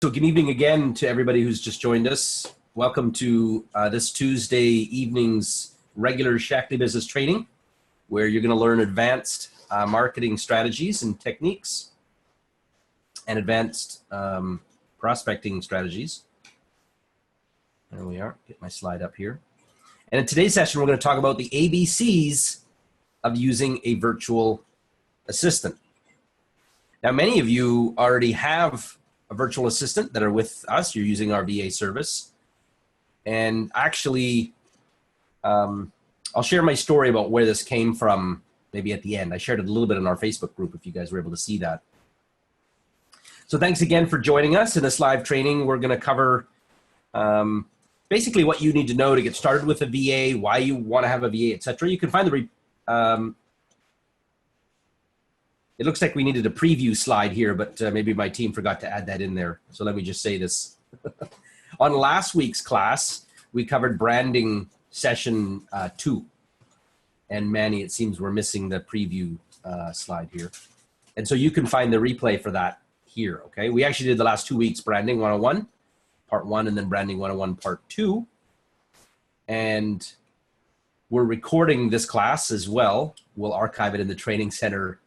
So good evening again to everybody who's just joined us. Welcome to this Tuesday evening's regular Shackley Business Training, where you're going to learn advanced marketing strategies and techniques and advanced prospecting strategies. There we are. Get my slide up here. And in today's session, we're going to talk about the ABCs of using a virtual assistant. Now, many of you already have a virtual assistant that are with us. You're using our VA service. And actually, I'll share my story about where this came from maybe at the end. I shared it a little bit in our Facebook group if you guys were able to see that. So thanks again for joining us in this live training. We're going to cover basically what you need to know to get started with a VA, why you want to have a VA, etc. You can find the it looks like we needed a preview slide here, but maybe my team forgot to add that in there. So let me just say this. On last week's class, we covered branding session 2. And Manny, it seems we're missing the preview slide here. And so you can find the replay for that here, okay? We actually did the last 2 weeks branding 101, part 1, and then branding 101, part 2. And we're recording this class as well. We'll archive it in the training center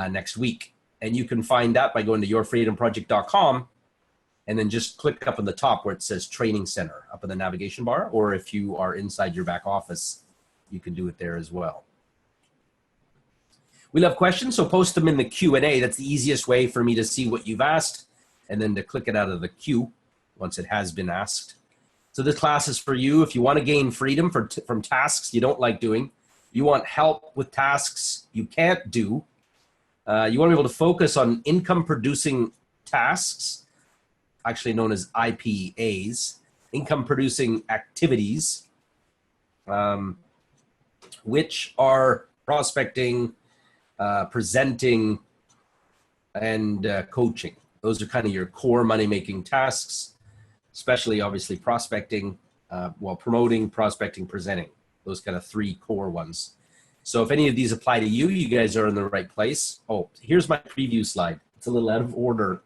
next week. And you can find that by going to yourfreedomproject.com and then just click up on the top where it says Training Center up in the navigation bar, or if you are inside your back office, you can do it there as well. We love questions, so post them in the Q&A. That's the easiest way for me to see what you've asked and then to click it out of the queue once it has been asked. So this class is for you if you want to gain freedom from tasks you don't like doing. You want help with tasks you can't do. You want to be able to focus on income-producing tasks, actually known as IPAs, income-producing activities, which are prospecting, presenting, and coaching. Those are kind of your core money-making tasks, especially, obviously, prospecting, promoting, prospecting, presenting. Those kind of 3 core ones. So if any of these apply to you, you guys are in the right place. Oh, here's my preview slide. It's a little out of order.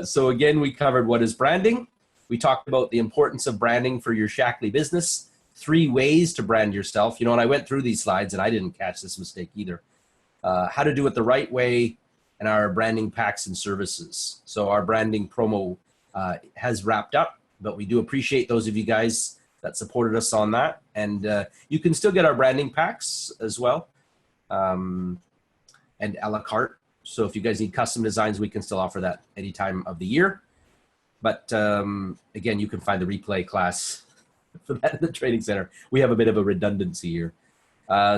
So again, we covered what is branding. We talked about the importance of branding for your Shackley business. 3 ways to brand yourself. You know, and I went through these slides and I didn't catch this mistake either. How to do it the right way, and our branding packs and services. So our branding promo has wrapped up, but we do appreciate those of you guys that supported us on that. And you can still get our branding packs as well, and a la carte. So if you guys need custom designs, we can still offer that any time of the year. But again, you can find the replay class for that in the training center. We have a bit of a redundancy here.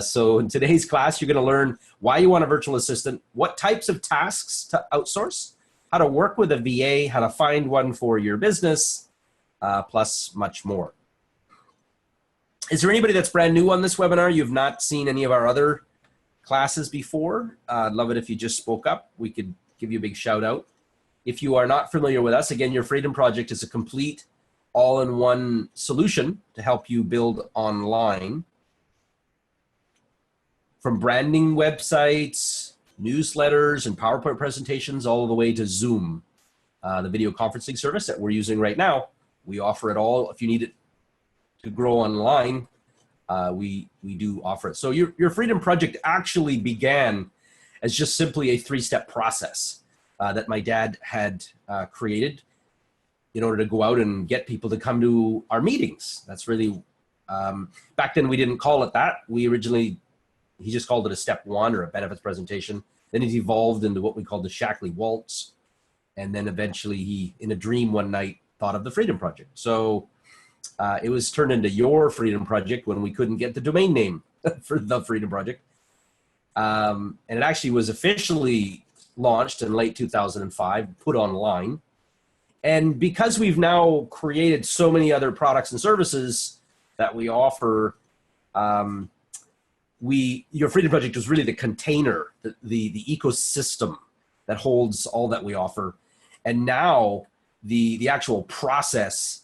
So in today's class, you're going to learn why you want a virtual assistant, what types of tasks to outsource, how to work with a VA, how to find one for your business, plus much more. Is there anybody that's brand new on this webinar? You've not seen any of our other classes before? I'd love it if you just spoke up. We could give you a big shout out. If you are not familiar with us, again, Your Freedom Project is a complete all-in-one solution to help you build online. From branding websites, newsletters, and PowerPoint presentations, all the way to Zoom, the video conferencing service that we're using right now. We offer it all. If you need it to grow online, we do offer it. So your Freedom Project actually began as just simply a 3-step process that my dad had created in order to go out and get people to come to our meetings. That's really, back then we didn't call it that. He just called it a step 1 or a benefits presentation. Then it evolved into what we called the Shackley Waltz. And then eventually he, in a dream one night, thought of the Freedom Project. So it was turned into Your Freedom Project when we couldn't get the domain name for the Freedom Project. And it actually was officially launched in late 2005, put online. And because we've now created so many other products and services that we offer, Your Freedom Project was really the container, the ecosystem that holds all that we offer. And now the actual process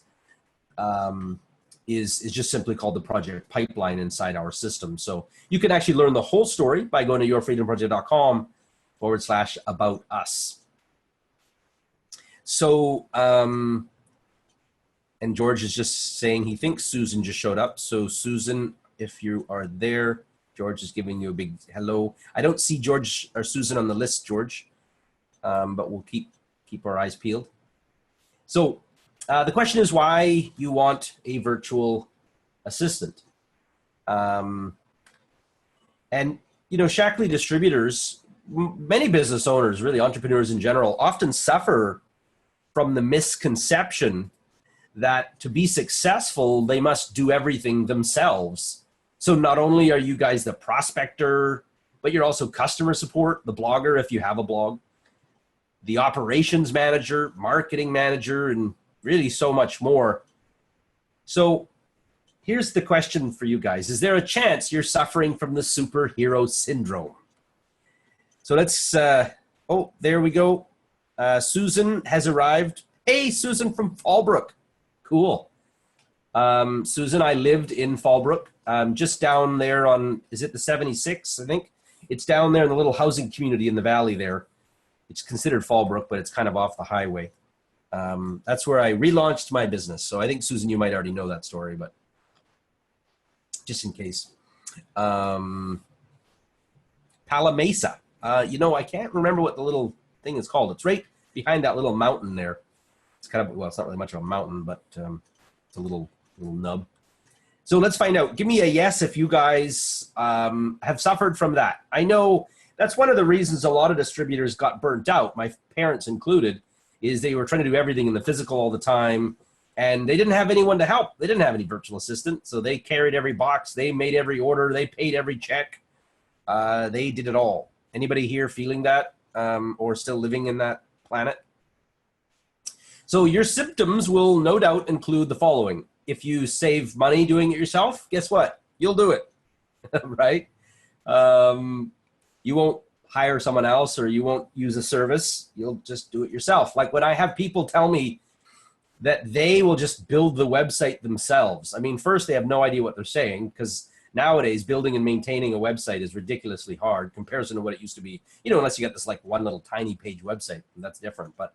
is just simply called the project pipeline inside our system. So you can actually learn the whole story by going to yourfreedomproject.com/about us. So, and George is just saying he thinks Susan just showed up. So Susan, if you are there, George is giving you a big hello. I don't see George or Susan on the list, George, but we'll keep our eyes peeled. So the question is why you want a virtual assistant. And, you know, Shaklee distributors, many business owners, really entrepreneurs in general, often suffer from the misconception that to be successful, they must do everything themselves. So not only are you guys the prospector, but you're also customer support, the blogger, if you have a blog, the operations manager, marketing manager, and really so much more. So here's the question for you guys. Is there a chance you're suffering from the superhero syndrome? So let's, oh, there we go. Susan has arrived. Hey, Susan from Fallbrook. Cool. Susan, I lived in Fallbrook, just down there on, is it the 76, I think? It's down there in the little housing community in the valley there. It's considered Fallbrook, but it's kind of off the highway. That's where I relaunched my business. So I think, Susan, you might already know that story, but just in case. Palamesa. You know, I can't remember what the little thing is called. It's right behind that little mountain there. It's kind of, well, it's not really much of a mountain, but it's a little nub. So let's find out. Give me a yes if you guys have suffered from that. I know that's one of the reasons a lot of distributors got burnt out, my parents included, is they were trying to do everything in the physical all the time, and they didn't have anyone to help. They didn't have any virtual assistant, so they carried every box, they made every order, they paid every check. They did it all. Anybody here feeling that or still living in that planet? So your symptoms will no doubt include the following. If you save money doing it yourself, guess what? You'll do it, right? You won't hire someone else or you won't use a service. You'll just do it yourself. Like when I have people tell me that they will just build the website themselves. I mean, first, they have no idea what they're saying because nowadays building and maintaining a website is ridiculously hard in comparison to what it used to be. You know, unless you got this like one little tiny page website, and that's different. But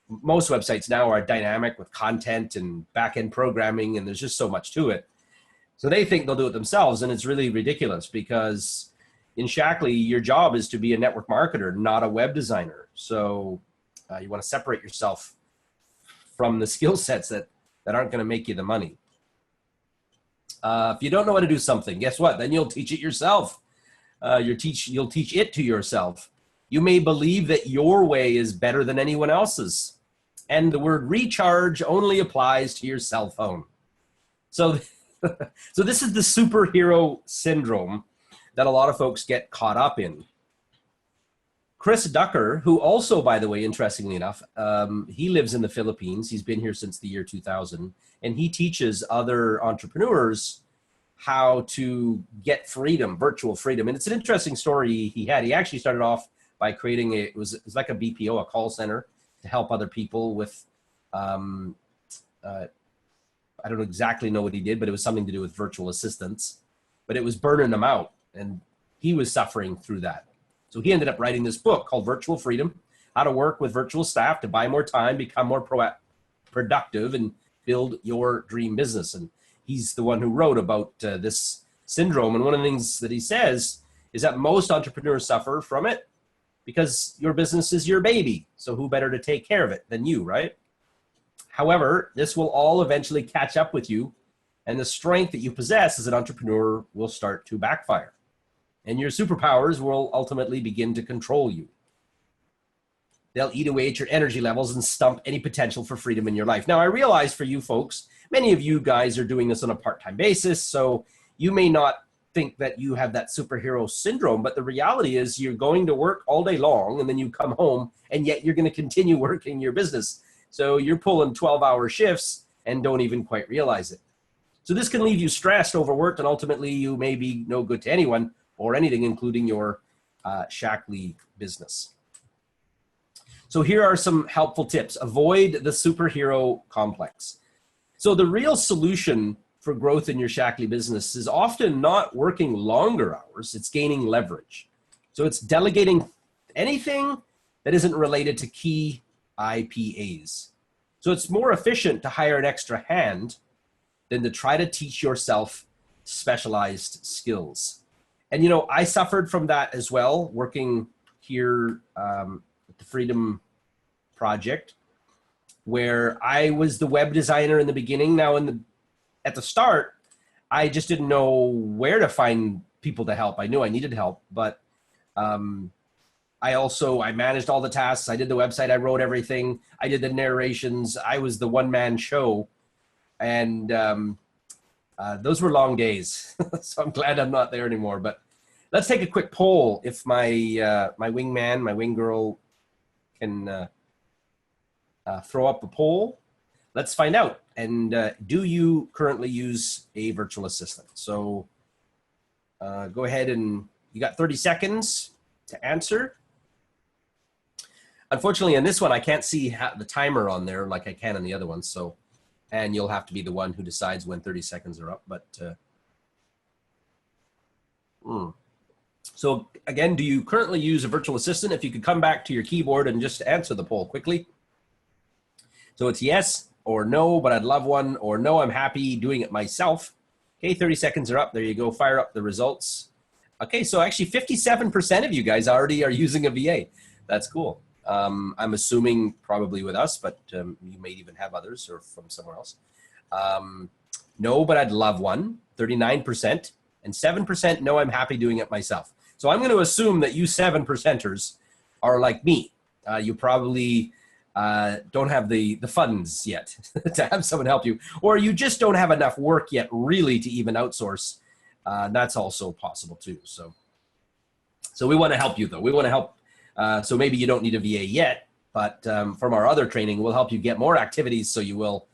most websites now are dynamic with content and back-end programming, and there's just so much to it. So they think they'll do it themselves, and it's really ridiculous because in Shaklee, your job is to be a network marketer, not a web designer. So you want to separate yourself from the skill sets that aren't going to make you the money. If you don't know how to do something, guess what? Then you'll teach it yourself. You'll teach it to yourself. You may believe that your way is better than anyone else's. And the word recharge only applies to your cell phone. So, so this is the superhero syndrome that a lot of folks get caught up in. Chris Ducker, who also, by the way, interestingly enough, he lives in the Philippines. He's been here since the year 2000, and he teaches other entrepreneurs how to get freedom, virtual freedom. And it's an interesting story he had. He actually started off by creating it was like a BPO, a call center, to help other people with, I don't exactly know what he did, but it was something to do with virtual assistants. But it was burning him out, and he was suffering through that. So he ended up writing this book called Virtual Freedom, How to Work with Virtual Staff to Buy More Time, Become More Productive, and Build Your Dream Business. And he's the one who wrote about this syndrome. And one of the things that he says is that most entrepreneurs suffer from it because your business is your baby. So who better to take care of it than you, right? However, this will all eventually catch up with you, and the strength that you possess as an entrepreneur will start to backfire. And your superpowers will ultimately begin to control you. They'll eat away at your energy levels and stump any potential for freedom in your life. Now, I realize for you folks, many of you guys are doing this on a part-time basis, so you may not think that you have that superhero syndrome, but the reality is you're going to work all day long and then you come home and yet you're going to continue working your business. So you're pulling 12-hour shifts and don't even quite realize it. So this can leave you stressed, overworked, and ultimately you may be no good to anyone or anything, including your Shaklee business. So here are some helpful tips. Avoid the superhero complex. So the real solution for growth in your Shaklee business is often not working longer hours, it's gaining leverage. So it's delegating anything that isn't related to key IPAs. So it's more efficient to hire an extra hand than to try to teach yourself specialized skills. And, you know, I suffered from that as well, working here at the Freedom Project, where I was the web designer in the beginning. Now, at the start, I just didn't know where to find people to help. I knew I needed help, but I managed all the tasks. I did the website. I wrote everything. I did the narrations. I was the one-man show. And those were long days. So I'm glad I'm not there anymore. But let's take a quick poll if my wingman, my wing girl can throw up a poll. Let's find out. And do you currently use a virtual assistant? So go ahead, and you got 30 seconds to answer. Unfortunately, in this one, I can't see the timer on there like I can in the other ones. So, and you'll have to be the one who decides when 30 seconds are up. But so again, do you currently use a virtual assistant? If you could come back to your keyboard and just answer the poll quickly. So it's yes or no, but I'd love one, or no, I'm happy doing it myself. Okay, 30 seconds are up. There you go. Fire up the results. Okay, so actually 57% of you guys already are using a VA. That's cool. I'm assuming probably with us, but you may even have others or from somewhere else. No, but I'd love one, 39%, and 7%, no, I'm happy doing it myself. So I'm going to assume that you 7%ers are like me. You probably don't have the funds yet to have someone help you, or you just don't have enough work yet really to even outsource. That's also possible too. So we want to help you though. We want to help. So maybe you don't need a VA yet, but from our other training, we'll help you get more activities so you will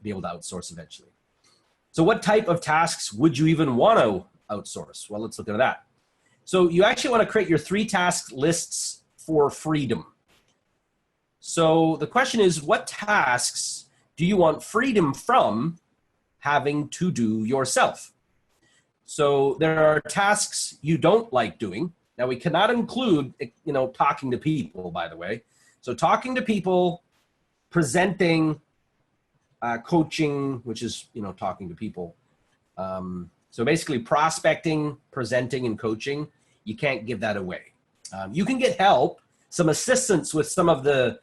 be able to outsource eventually. So what type of tasks would you even want to outsource? Well, let's look at that. So you actually want to create your 3 task lists for freedom. So the question is, what tasks do you want freedom from having to do yourself? So there are tasks you don't like doing. Now, we cannot include, you know, talking to people, by the way. So talking to people, presenting, coaching, which is, you know, talking to people. So basically prospecting, presenting, and coaching, you can't give that away. You can get help, some assistance with some of the,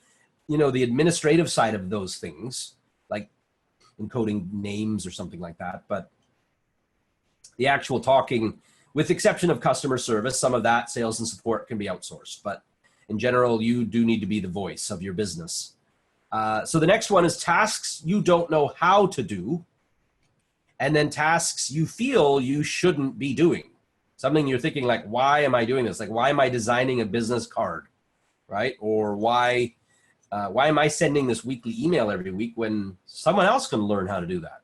you know, the administrative side of those things, like encoding names or something like that. But the actual talking, with the exception of customer service, some of that sales and support can be outsourced. But in general, you do need to be the voice of your business. So the next one is tasks you don't know how to do, and then tasks you feel you shouldn't be doing. Something you're thinking like, why am I doing this? Like, why am I designing a business card, right? Or why am I sending this weekly email every week when someone else can learn how to do that?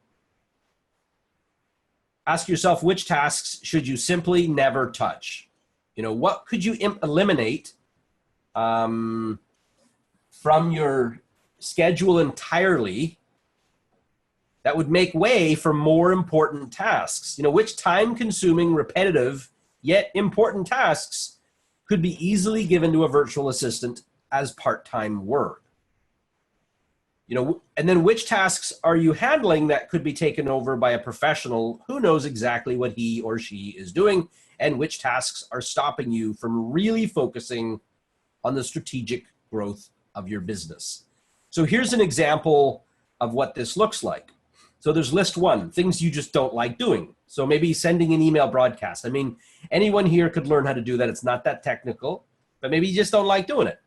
Ask yourself, which tasks should you simply never touch? You know, what could you eliminate from your schedule entirely that would make way for more important tasks? You know, which time-consuming, repetitive, yet important tasks could be easily given to a virtual assistant as part-time work? You know, and then which tasks are you handling that could be taken over by a professional who knows exactly what he or she is doing, and which tasks are stopping you from really focusing on the strategic growth of your business? So here's an example of what this looks like. So there's list 1, things you just don't like doing. So maybe sending an email broadcast. I mean, anyone here could learn how to do that. It's not that technical, but maybe you just don't like doing it.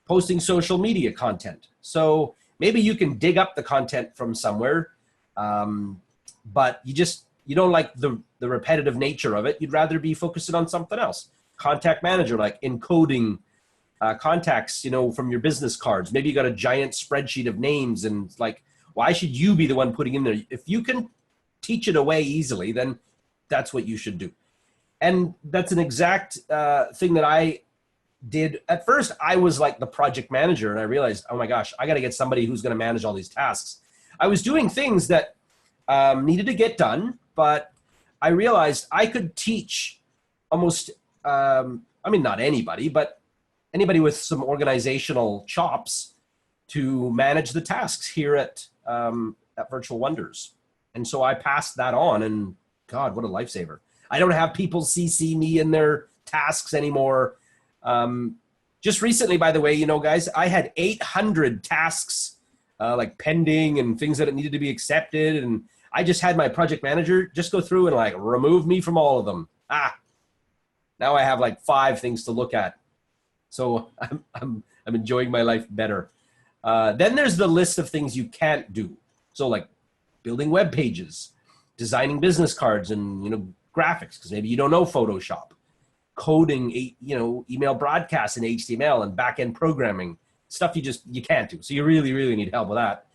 Posting social media content. So maybe you can dig up the content from somewhere, but you don't like the repetitive nature of it. You'd rather be focusing on something else. Contact manager, like encoding contacts, you know, from your business cards. Maybe you got a giant spreadsheet of names, and like, why should you be the one putting in there? If you can teach it away easily, then that's what you should do. And that's an exact thing that I did. At first, I was like the project manager, and I realized, oh my gosh, I got to get somebody who's going to manage all these tasks. I was doing things that needed to get done, but I realized I could teach almost, I mean, not anybody, but anybody with some organizational chops to manage the tasks here at Virtual Wonders. And so I passed that on, and God, what a lifesaver. I don't have people CC me in their tasks anymore. Just recently, by the way, you know, guys, I had 800 tasks like pending and things that needed to be accepted. And I just had my project manager just go through and like remove me from all of them. Now I have like 5 things to look at. So I'm enjoying my life better. Then there's the list of things you can't do. So like building web pages, designing business cards and, you know, graphics, because maybe you don't know Photoshop, coding, you know, email broadcasts in HTML and back-end programming, stuff you can't do. So you really, really need help with that.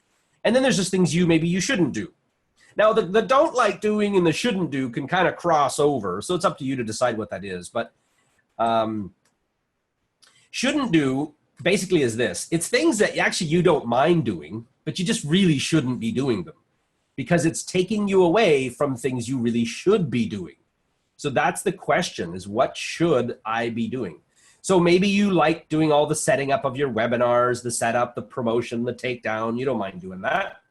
And then there's just things maybe you shouldn't do. Now the don't like doing and the shouldn't do can kind of cross over. So it's up to you to decide what that is. But shouldn't do basically is this. It's things that actually you don't mind doing, but you just really shouldn't be doing them because it's taking you away from things you really should be doing. So that's the question, is what should I be doing? So maybe you like doing all the setting up of your webinars, the setup, the promotion, the takedown. You don't mind doing that.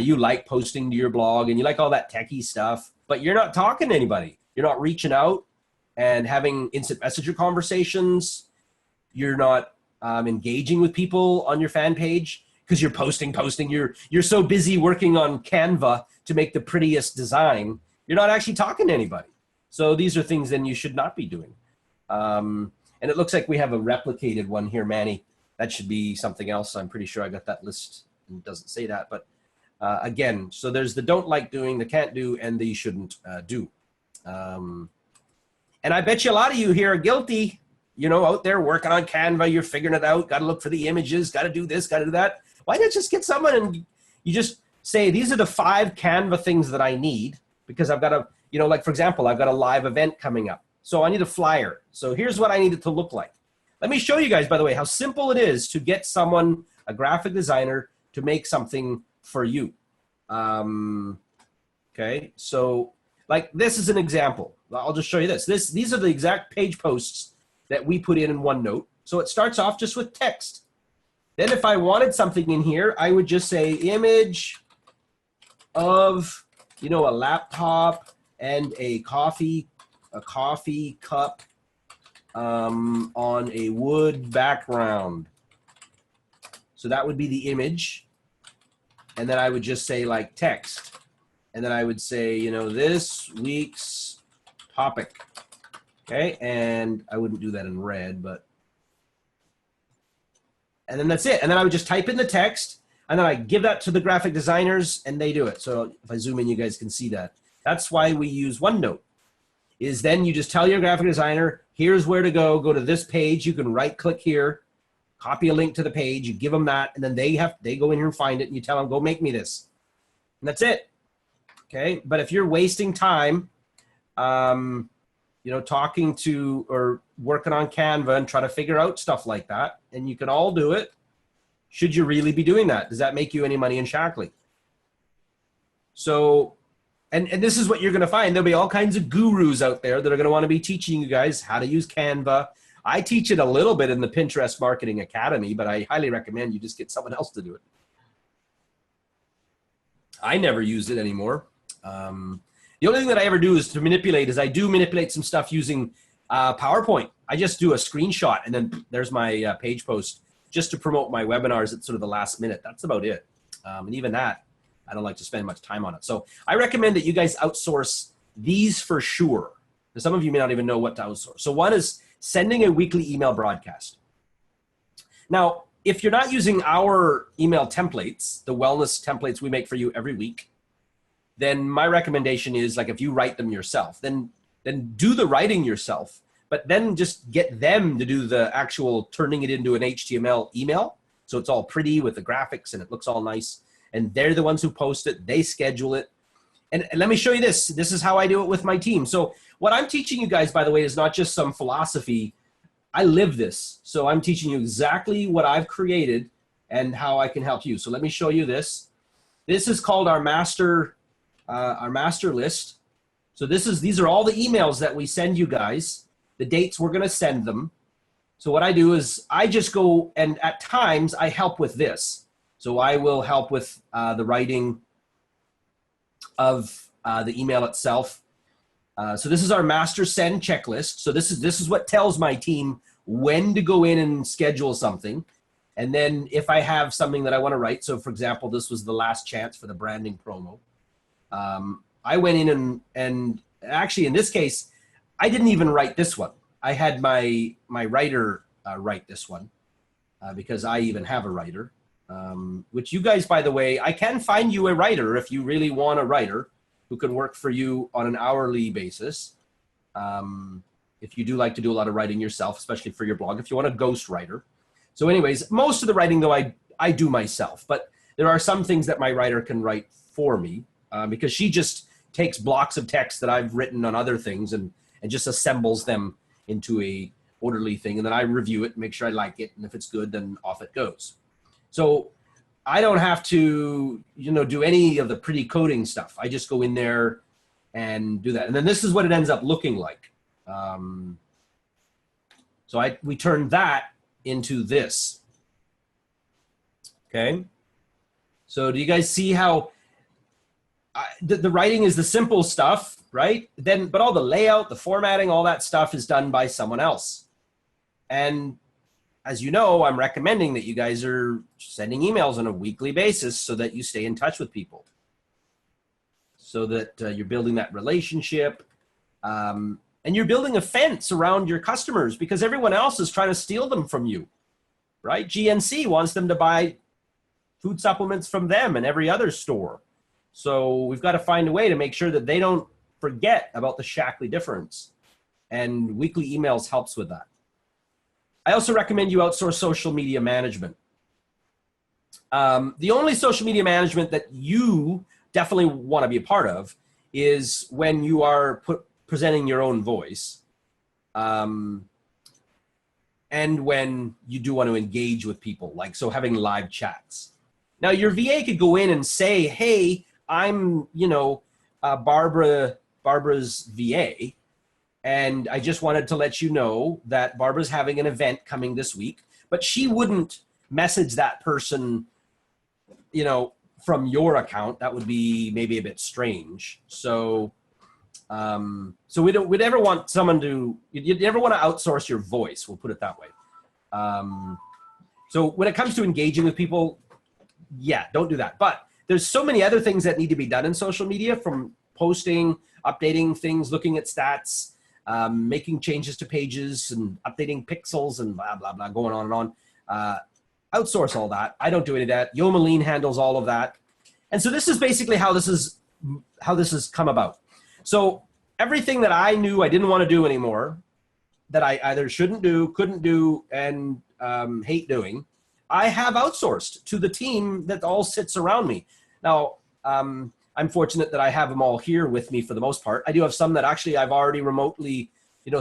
You like posting to your blog and you like all that techie stuff, but you're not talking to anybody. You're not reaching out and having instant messenger conversations. You're not engaging with people on your fan page because you're posting. You're so busy working on Canva to make the prettiest design. You're not actually talking to anybody. So these are things then you should not be doing. And it looks like we have a replicated one here, Manny. That should be something else. I'm pretty sure I got that list and it doesn't say that. But again, so there's the don't like doing, the can't do, and the shouldn't do. And I bet you a lot of you here are guilty, you know, out there working on Canva, you're figuring it out, got to look for the images, got to do this, got to do that. Why not just get someone and you just say, these are the 5 Canva things that I need because I've got a, you know, like for example, I've got a live event coming up. So I need a flyer. So here's what I need it to look like. Let me show you guys, by the way, how simple it is to get someone, a graphic designer, to make something for you. Okay, so like this is an example. I'll just show you this. These are the exact page posts that we put in OneNote. So it starts off just with text. Then if I wanted something in here, I would just say image of, you know, a laptop and a coffee cup on a wood background. So that would be the image. And then I would just say like text. And then I would say, you know, this week's topic. Okay, and I wouldn't do that in red, but. And then that's it. And then I would just type in the text, and then I give that to the graphic designers, and they do it. So if I zoom in, you guys can see that. That's why we use OneNote, is then you just tell your graphic designer, here's where to go to this page. You can right click here, copy a link to the page, you give them that, and then they go in here and find it, and you tell them, go make me this. And that's it. Okay, but if you're wasting time, you know, talking to or working on Canva and try to figure out stuff like that, and you can all do it, should you really be doing that? Does that make you any money in Shackley? So, and this is what you're going to find. There'll be all kinds of gurus out there that are going to want to be teaching you guys how to use Canva. I teach it a little bit in the Pinterest Marketing Academy, but I highly recommend you just get someone else to do it. I never use it anymore. The only thing that I ever do is to manipulate I do manipulate some stuff using PowerPoint. I just do a screenshot and then there's my page post just to promote my webinars at sort of the last minute. That's about it. And even that, I don't like to spend much time on it. So I recommend that you guys outsource these for sure. Some of you may not even know what to outsource. So one is sending a weekly email broadcast. Now, if you're not using our email templates, the wellness templates we make for you every week, then my recommendation is, like, if you write them yourself, then do the writing yourself, but then just get them to do the actual turning it into an HTML email. So it's all pretty with the graphics and it looks all nice. And they're the ones who post it. They schedule it. And let me show you this. This is how I do it with my team. So what I'm teaching you guys, by the way, is not just some philosophy. I live this. So I'm teaching you exactly what I've created and how I can help you. So let me show you this. This is called our master list. So these are all the emails that we send you guys, the dates we're going to send them. So what I do is I just go, and at times I help with this. So I will help with the writing of the email itself. So this is our master send checklist. So this is what tells my team when to go in and schedule something. And then if I have something that I want to write, so for example, this was the last chance for the branding promo. I went in and actually in this case, I didn't even write this one. I had my writer write this one because I even have a writer, which you guys, by the way, I can find you a writer if you really want a writer who can work for you on an hourly basis. If you do like to do a lot of writing yourself, especially for your blog, if you want a ghost writer. So anyways, most of the writing though, I do myself, but there are some things that my writer can write for me because she just takes blocks of text that I've written on other things and just assembles them into a orderly thing. And then I review it, make sure I like it. And if it's good, then off it goes. So I don't have to, do any of the pretty coding stuff. I just go in there and do that. And then this is what it ends up looking like. So we turn that into this. Okay. So do you guys see how the writing is the simple stuff, right? But all the layout, the formatting, all that stuff is done by someone else. And as you know, I'm recommending that you guys are sending emails on a weekly basis so that you stay in touch with people, so that you're building that relationship, and you're building a fence around your customers because everyone else is trying to steal them from you, right? GNC wants them to buy food supplements from them and every other store. So we've got to find a way to make sure that they don't forget about the Shaklee difference. And weekly emails helps with that. I also recommend you outsource social media management. The only social media management that you definitely want to be a part of is when you are presenting your own voice, and when you do want to engage with people, like so having live chats. Now your VA could go in and say, hey, I'm, Barbara's VA, and I just wanted to let you know that Barbara's having an event coming this week, but she wouldn't message that person, from your account. That would be maybe a bit strange. So, we'd never want someone to, you'd never want to outsource your voice. We'll put it that way. So when it comes to engaging with people, yeah, don't do that. But there's so many other things that need to be done in social media, from posting, updating things, looking at stats, making changes to pages and updating pixels and blah, blah, blah, going on and on. Outsource all that. I don't do any of that. Yomaline handles all of that. And so this is basically how this has come about. So everything that I knew I didn't want to do anymore, that I either shouldn't do, couldn't do, and hate doing, I have outsourced to the team that all sits around me. Now, I'm fortunate that I have them all here with me for the most part. I do have some that actually I've already remotely,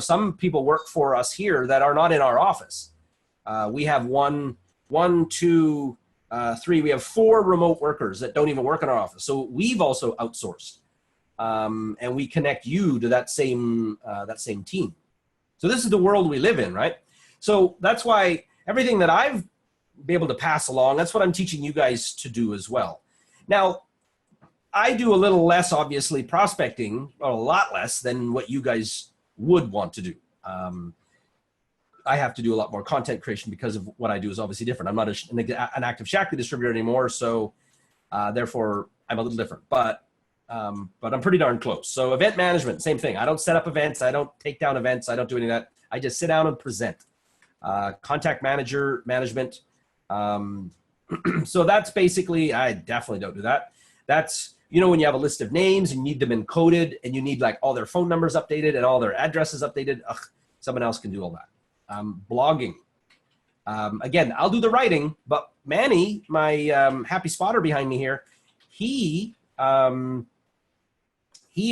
some people work for us here that are not in our office. We have three, we have 4 remote workers that don't even work in our office. So we've also outsourced, and we connect you to that same team. So this is the world we live in, right? So that's why everything that I've been able to pass along, that's what I'm teaching you guys to do as well. Now, I do a little less, obviously, prospecting, or a lot less than what you guys would want to do. I have to do a lot more content creation because of what I do is obviously different. I'm not an active Shaklee distributor anymore, so therefore I'm a little different. But I'm pretty darn close. So event management, same thing. I don't set up events. I don't take down events. I don't do any of that. I just sit down and present. Contact management. So that's basically, I definitely don't do that. That's, when you have a list of names and you need them encoded and you need like all their phone numbers updated and all their addresses updated, someone else can do all that. Blogging. Again, I'll do the writing, but Manny, my happy spotter behind me here, he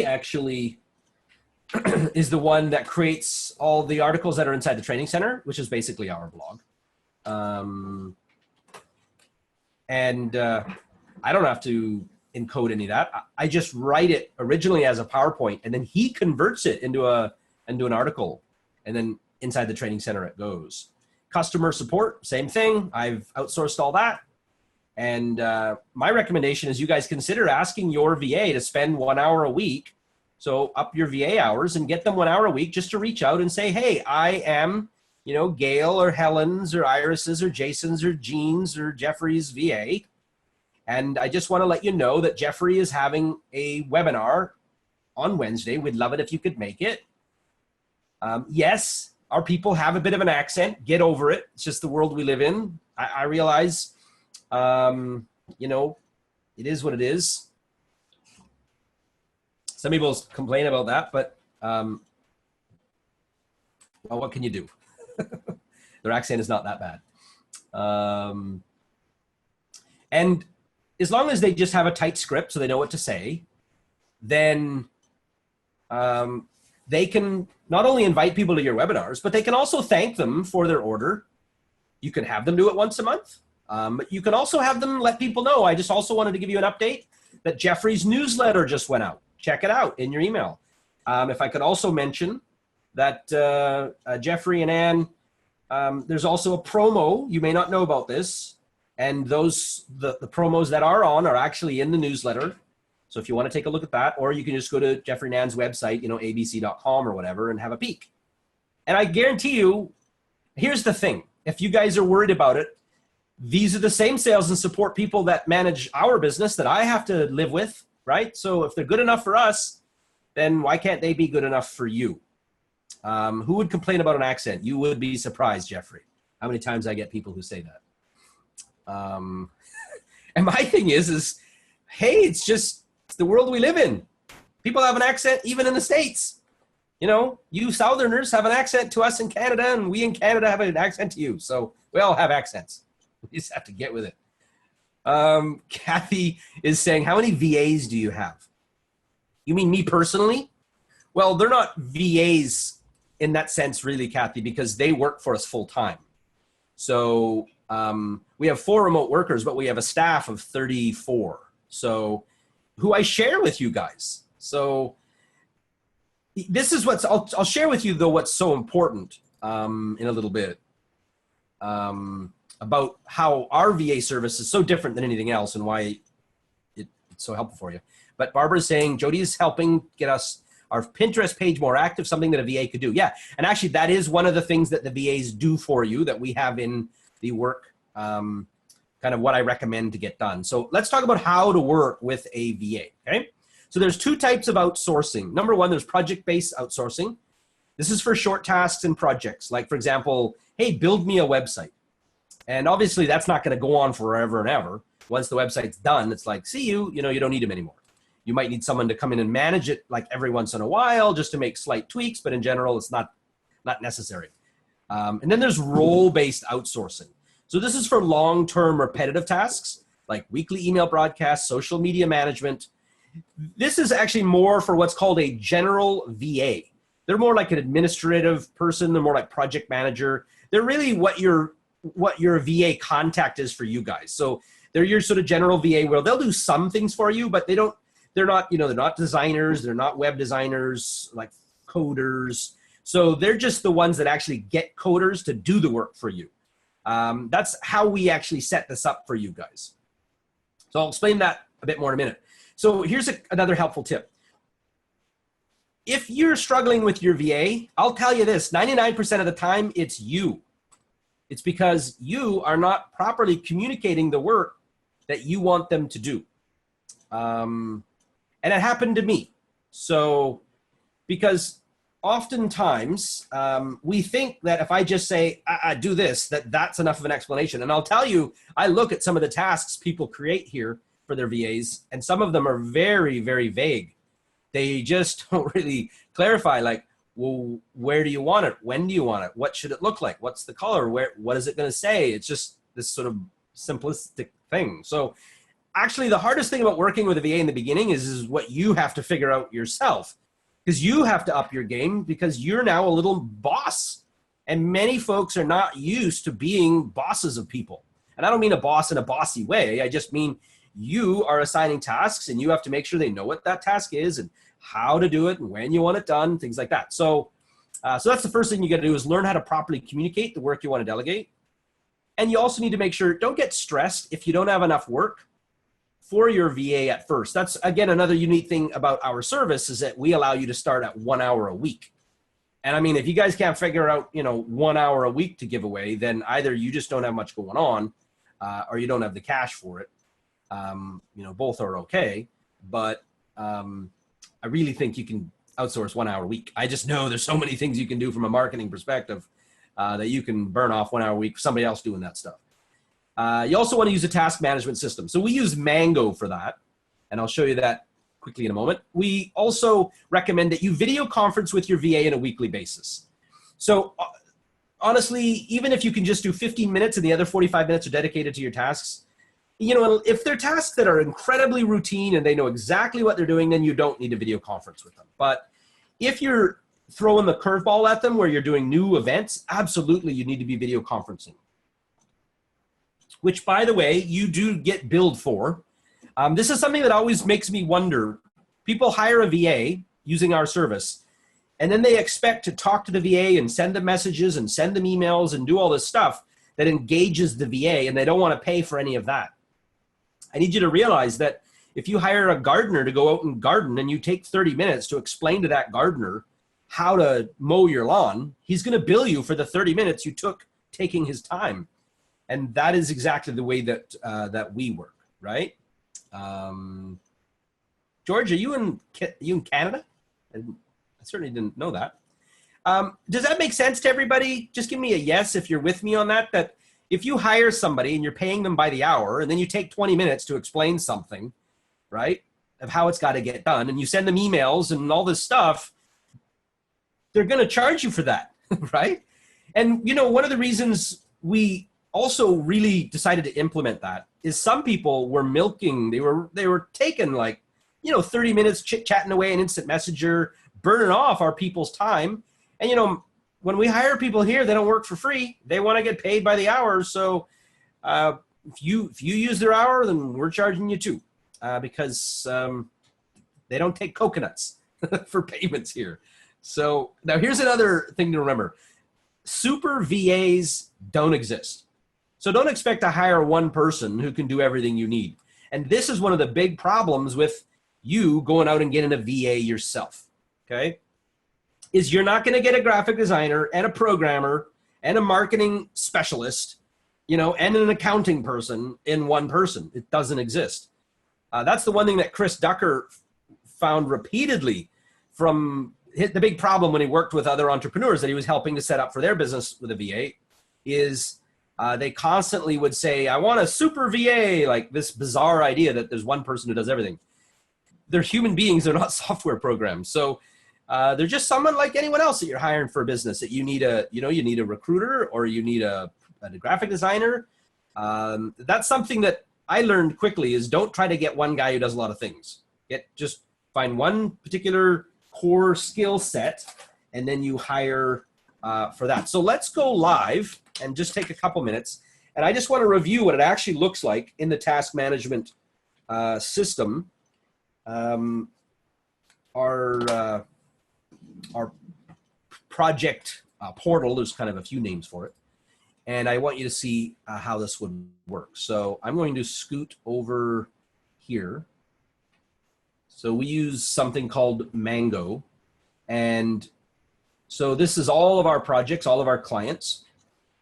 actually is the one that creates all the articles that are inside the training center, which is basically our blog. I don't have to encode any of that. I just write it originally as a PowerPoint, and then he converts it into an article, and then inside the training center it goes. Customer support, same thing. I've outsourced all that. And my recommendation is you guys consider asking your VA to spend 1 hour a week. So up your VA hours and get them 1 hour a week just to reach out and say, hey, I am, Gail or Helen's or Iris's or Jason's or Jean's or Jeffrey's VA. And I just want to let you know that Jeffrey is having a webinar on Wednesday. We'd love it if you could make it. Yes, our people have a bit of an accent. Get over it. It's just the world we live in. I realize, it is what it is. Some people complain about that, but well, what can you do? Their accent is not that bad. And as long as they just have a tight script so they know what to say, then they can not only invite people to your webinars, but they can also thank them for their order. You can have them do it once a month. But you can also have them let people know. I just also wanted to give you an update that Jeffrey's newsletter just went out. Check it out in your email. If I could also mention that Jeffrey and Ann, there's also a promo. You may not know about this. And the promos that are on are actually in the newsletter. So if you want to take a look at that, or you can just go to Jeffrey and Ann's website, abc.com or whatever, and have a peek. And I guarantee you, here's the thing. If you guys are worried about it, these are the same sales and support people that manage our business that I have to live with, right? So if they're good enough for us, then why can't they be good enough for you? Who would complain about an accent? You would be surprised, Jeffrey, how many times I get people who say that. And my thing is, hey, it's the world we live in. People have an accent even in the States. You Southerners have an accent to us in Canada, and we in Canada have an accent to you. So we all have accents. We just have to get with it. Kathy is saying, how many VAs do you have? You mean me personally? Well, they're not VAs in that sense, really, Kathy, because they work for us full time. So we have 4 remote workers, but we have a staff of 34. So who I share with you guys. So this is I'll share with you though what's so important in a little bit about how our VA service is so different than anything else and why it's so helpful for you. But Barbara's saying Jody is helping get us our Pinterest page more active, something that a VA could do. Yeah, and actually that is one of the things that the VAs do for you that we have in the work, kind of what I recommend to get done. So let's talk about how to work with a VA, okay? So there's 2 types of outsourcing. Number 1, there's project-based outsourcing. This is for short tasks and projects. Like, for example, hey, build me a website. And obviously that's not going to go on forever and ever. Once the website's done, it's like, see you don't need them anymore. You might need someone to come in and manage it like every once in a while just to make slight tweaks, but in general, it's not necessary. And then there's role-based outsourcing. So this is for long-term repetitive tasks like weekly email broadcasts, social media management. This is actually more for what's called a general VA. They're more like an administrative person. They're more like project manager. They're really what your VA contact is for you guys. So they're your sort of general VA where they'll do some things for you, but they're not designers. They're not web designers, like coders. So they're just the ones that actually get coders to do the work for you. That's how we actually set this up for you guys. So I'll explain that a bit more in a minute. So here's another helpful tip. If you're struggling with your VA, I'll tell you this, 99% of the time it's you. It's because you are not properly communicating the work that you want them to do. And it happened to me. So, because oftentimes we think that if I just say, I do this, that's enough of an explanation. And I'll tell you, I look at some of the tasks people create here for their VAs, and some of them are very, very vague. They just don't really clarify, like, well, where do you want it? When do you want it? What should it look like? What's the color? What is it going to say? It's just this sort of simplistic thing. So actually the hardest thing about working with a VA in the beginning is what you have to figure out yourself, because you have to up your game because you're now a little boss. And many folks are not used to being bosses of people. And I don't mean a boss in a bossy way. I just mean you are assigning tasks and you have to make sure they know what that task is and how to do it and when you want it done, things like that. So So that's the first thing you got to do is learn how to properly communicate the work you want to delegate. And you also need to make sure, don't get stressed if you don't have enough work for your VA at first. That's, again, another unique thing about our service is that we allow you to start at 1 hour a week. And I mean, if you guys can't figure out, 1 hour a week to give away, then either you just don't have much going on or you don't have the cash for it. Both are okay. But I really think you can outsource 1 hour a week. I just know there's so many things you can do from a marketing perspective that you can burn off 1 hour a week for somebody else doing that stuff. You also want to use a task management system. So we use Mango for that, and I'll show you that quickly in a moment. We also recommend that you video conference with your VA on a weekly basis. So honestly, even if you can just do 15 minutes and the other 45 minutes are dedicated to your tasks, if they're tasks that are incredibly routine and they know exactly what they're doing, then you don't need a video conference with them. But if you're throwing the curveball at them where you're doing new events, absolutely you need to be video conferencing. Which, by the way, you do get billed for. This is something that always makes me wonder. People hire a VA using our service, and then they expect to talk to the VA and send them messages and send them emails and do all this stuff that engages the VA, and they don't want to pay for any of that. I need you to realize that if you hire a gardener to go out and garden and you take 30 minutes to explain to that gardener how to mow your lawn, he's going to bill you for the 30 minutes you took taking his time. And that is exactly the way that that we work, right? George, are you in Canada? I certainly didn't know that. Does that make sense to everybody? Just give me a yes if you're with me on that, that if you hire somebody and you're paying them by the hour and then you take 20 minutes to explain something, right, of how it's got to get done, and you send them emails and all this stuff, they're going to charge you for that, right? And, one of the reasons we also really decided to implement that is some people were milking, they were taking 30 minutes chit-chatting away an instant messenger, burning off our people's time. And when we hire people here, they don't work for free. They want to get paid by the hour. So if you use their hour, then we're charging you too, because they don't take coconuts for payments here. So now here's another thing to remember. Super VAs don't exist. So don't expect to hire one person who can do everything you need. And this is one of the big problems with you going out and getting a VA yourself, okay? Is you're not going to get a graphic designer and a programmer and a marketing specialist, and an accounting person in one person. It doesn't exist. That's the one thing that Chris Ducker found repeatedly from the big problem when he worked with other entrepreneurs that he was helping to set up for their business with a VA is they constantly would say, I want a super VA, like this bizarre idea that there's one person who does everything. They're human beings. They're not software programs. So they're just someone like anyone else that you're hiring for a business that you need you need a recruiter or you need a graphic designer. That's something that I learned quickly is don't try to get one guy who does a lot of things. Just find one particular core skill set and then you hire for that. So let's go live and just take a couple minutes. And I just want to review what it actually looks like in the task management system. Our project portal, there's kind of a few names for it. And I want you to see how this would work. So I'm going to scoot over here. So we use something called Mango. And so this is all of our projects, all of our clients.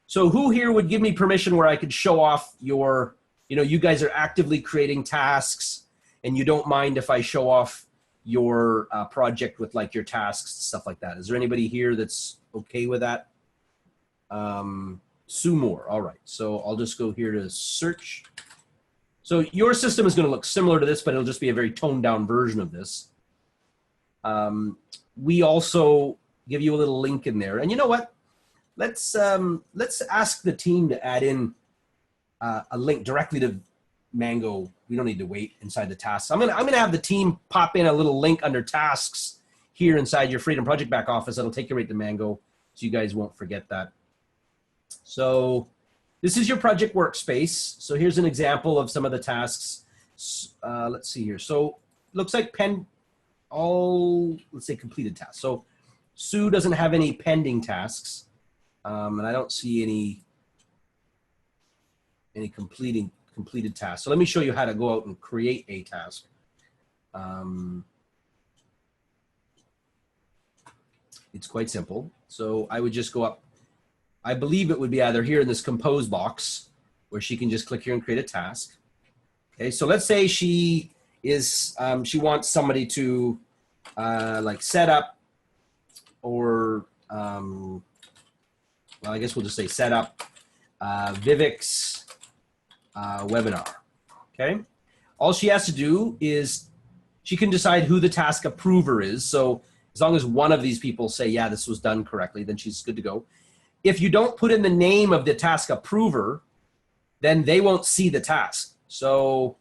So who here would give me permission where I could show off your, you guys are actively creating tasks and you don't mind if I show off your project with like your tasks, stuff like that. Is there anybody here that's okay with that? Sue Moore. All right. So I'll just go here to search. So your system is going to look similar to this, but it'll just be a very toned down version of this. We also give you a little link in there. And you know what? Let's ask the team to add in a link directly to Mango. We don't need to wait inside the tasks. I'm gonna have the team pop in a little link under tasks here inside your Freedom Project back office. That'll take you right to Mango, so you guys won't forget that. So this is your project workspace. So here's an example of some of the tasks. Let's see here. So looks like let's say completed tasks. So Sue doesn't have any pending tasks, and I don't see any completed tasks. So let me show you how to go out and create a task. It's quite simple. So I would just go up. I believe it would be either here in this compose box where she can just click here and create a task. Okay, so let's say she is, she wants somebody to like set up or, well, I guess we'll just say set up Vivek's webinar, okay? All she has to do is she can decide who the task approver is. So as long as one of these people say, yeah, this was done correctly, then she's good to go. If you don't put in the name of the task approver, then they won't see the task. So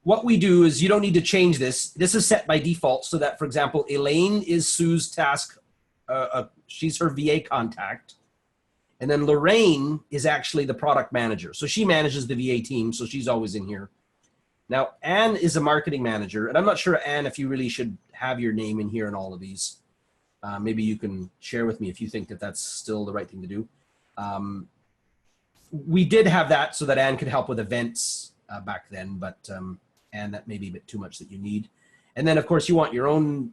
what we do is you don't need to change this. This is set by default so that, for example, Elaine is Sue's task. She's her VA contact. And then Lorraine is actually the product manager. So she manages the VA team, so she's always in here. Now, Anne is a marketing manager. And I'm not sure, Anne, if you really should have your name in here in all of these. Maybe you can share with me if you think that that's still the right thing to do. We did have that so that Anne could help with events back then, but Anne, that may be a bit too much that you need. And then, of course, you want your own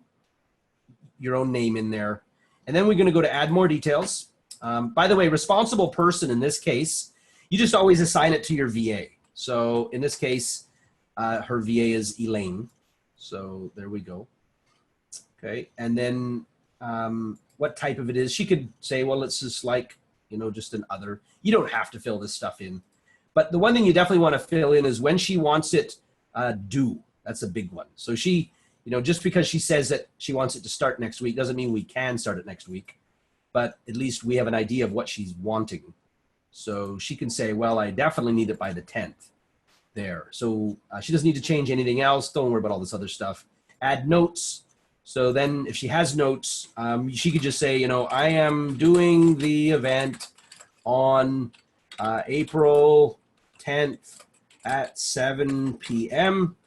name in there. And then we're going to go to add more details. By the way, responsible person in this case, you just always assign it to your VA. So in this case, her VA is Elaine. So there we go. Okay. And then what type of it is, she could say, well, it's just like, you know, just an other. You don't have to fill this stuff in. But the one thing you definitely want to fill in is when she wants it due. That's a big one. So she, you know, just because she says that she wants it to start next week doesn't mean we can start it next week. But at least we have an idea of what she's wanting. So she can say, well, I definitely need it by the 10th there. So she doesn't need to change anything else. Don't worry about all this other stuff. Add notes. So then if she has notes, she could just say, you know, I am doing the event on April 10th at 7 p.m.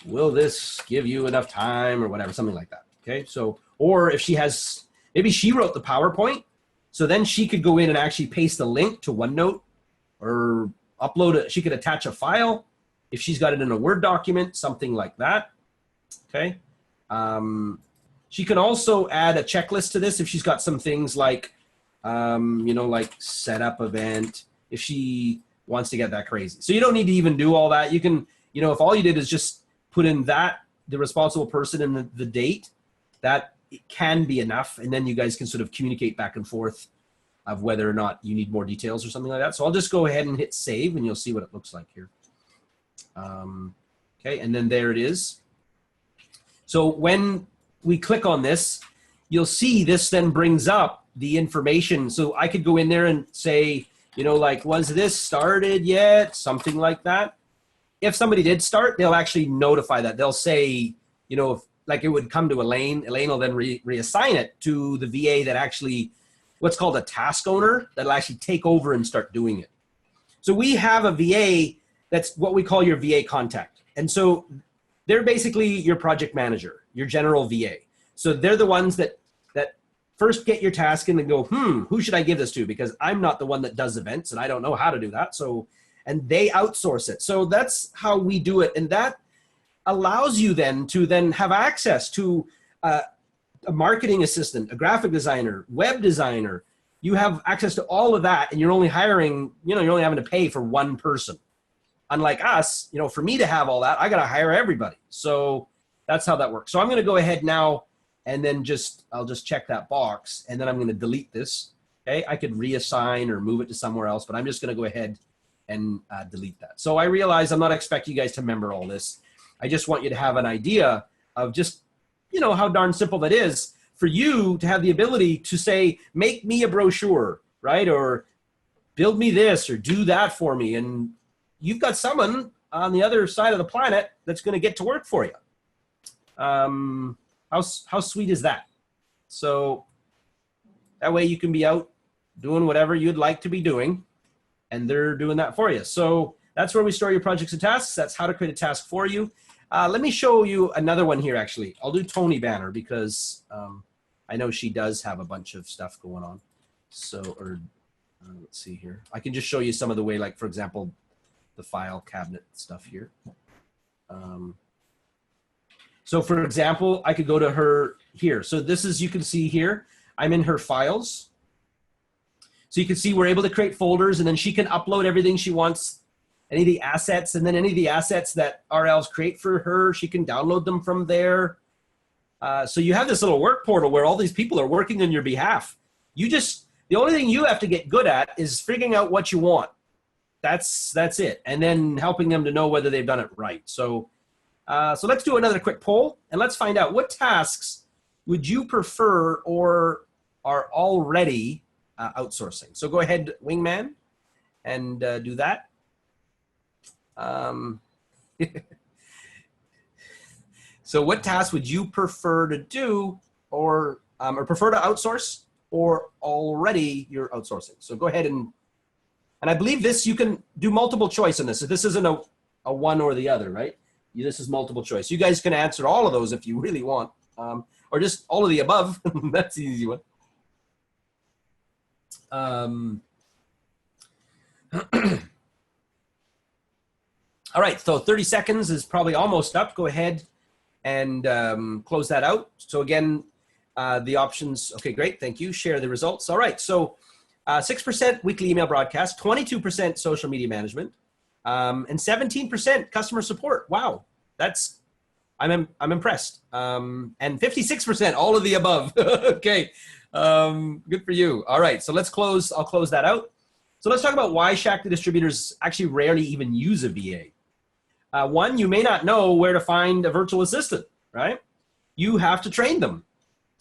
Will this give you enough time or whatever, something like that. Okay, so, or if she has, maybe she wrote the PowerPoint, so then she could go in and actually paste a link to OneNote or upload it. She could attach a file if she's got it in a Word document, something like that. Okay. She can also add a checklist to this if she's got some things like, you know, like set up event, if she wants to get that crazy. So you don't need to even do all that. You can, you know, if all you did is just put in that, the responsible person and the date, that it can be enough. And then you guys can sort of communicate back and forth of whether or not you need more details or something like that. So I'll just go ahead and hit save and you'll see what it looks like here. Okay, and then there it is. So when we click on this, you'll see this then brings up the information. So I could go in there and say, you know, like, was this started yet? Something like that. If somebody did start, they'll actually notify that. They'll say, you know, if, like it would come to Elaine. Elaine will then reassign it to the VA that actually, what's called a task owner, that'll actually take over and start doing it. So we have a VA that's what we call your VA contact. And so they're basically your project manager, your general VA. So they're the ones that first get your task in and go, who should I give this to? Because I'm not the one that does events and I don't know how to do that. So, and they outsource it. So that's how we do it. And that allows you then to have access to a marketing assistant, a graphic designer, web designer. You have access to all of that and you're only hiring, you know, you're only having to pay for one person. Unlike us, you know, for me to have all that, I got to hire everybody. So that's how that works. So I'm going to go ahead now and then I'll just check that box and then I'm going to delete this. Okay. I could reassign or move it to somewhere else, but I'm just going to go ahead and delete that. So I realize I'm not expecting you guys to remember all this. I just want you to have an idea of just, you know, how darn simple that is for you to have the ability to say, make me a brochure, right? Or build me this or do that for me. And you've got someone on the other side of the planet that's going to get to work for you. How sweet is that? So that way you can be out doing whatever you'd like to be doing, and they're doing that for you. So that's where we store your projects and tasks. That's how to create a task for you. Let me show you another one here, actually. I'll do Tony Banner because I know she does have a bunch of stuff going on. So, let's see here. I can just show you some of the way, like, for example, the file cabinet stuff here. So, for example, I could go to her here. So this is, you can see here, I'm in her files. So you can see we're able to create folders, and then she can upload everything she wants, any of the assets, and then any of the assets that RLs create for her, she can download them from there. So you have this little work portal where all these people are working on your behalf. The only thing you have to get good at is figuring out what you want. That's it. And then helping them to know whether they've done it right. So let's do another quick poll, and let's find out what tasks would you prefer or are already outsourcing. So go ahead, Wingman, and do that. So what tasks would you prefer to do or prefer to outsource or already you're outsourcing? So go ahead and I believe this, you can do multiple choice on this. So this isn't a one or the other, right? This is multiple choice. You guys can answer all of those if you really want, or just all of the above. That's the easy one. All right, so 30 seconds is probably almost up. Go ahead and close that out. So again, the options, okay, great, thank you. Share the results. All right, so 6% weekly email broadcast, 22% social media management, and 17% customer support. Wow, I'm impressed. And 56% all of the above. Okay, good for you. All right, so I'll close that out. So let's talk about why Shakti distributors actually rarely even use a VA. One, you may not know where to find a virtual assistant, right? You have to train them.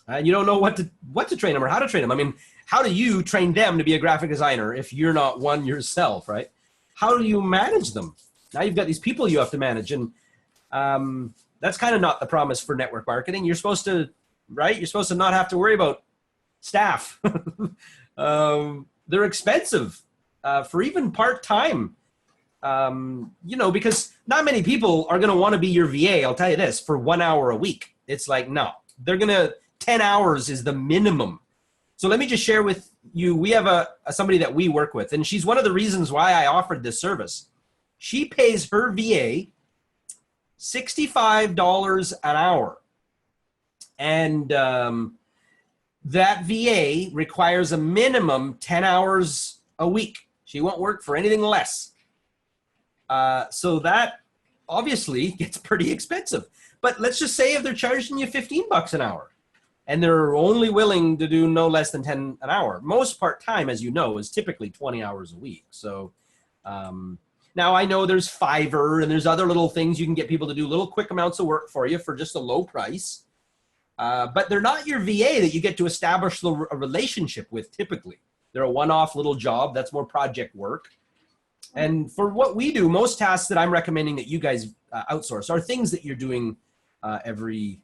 And you don't know what to train them or how to train them. I mean, how do you train them to be a graphic designer if you're not one yourself, right? How do you manage them? Now you've got these people you have to manage, and that's kind of not the promise for network marketing. You're supposed to, right? You're supposed to not have to worry about staff. They're expensive for even part-time. Because not many people are going to want to be your VA. I'll tell you this, for 1 hour a week. It's like, no, 10 hours is the minimum. So let me just share with you, we have somebody that we work with, and she's one of the reasons why I offered this service. She pays her VA $65 an hour. And that VA requires a minimum 10 hours a week. She won't work for anything less. So that obviously gets pretty expensive. But let's just say if they're charging you $15 an hour and they're only willing to do no less than 10 an hour. Most part-time, as you know, is typically 20 hours a week. So now I know there's Fiverr and there's other little things you can get people to do little quick amounts of work for you for just a low price. But they're not your VA that you get to establish a relationship with typically. They're a one-off little job. That's more project work. And for what we do, most tasks that I'm recommending that you guys outsource are things that you're doing every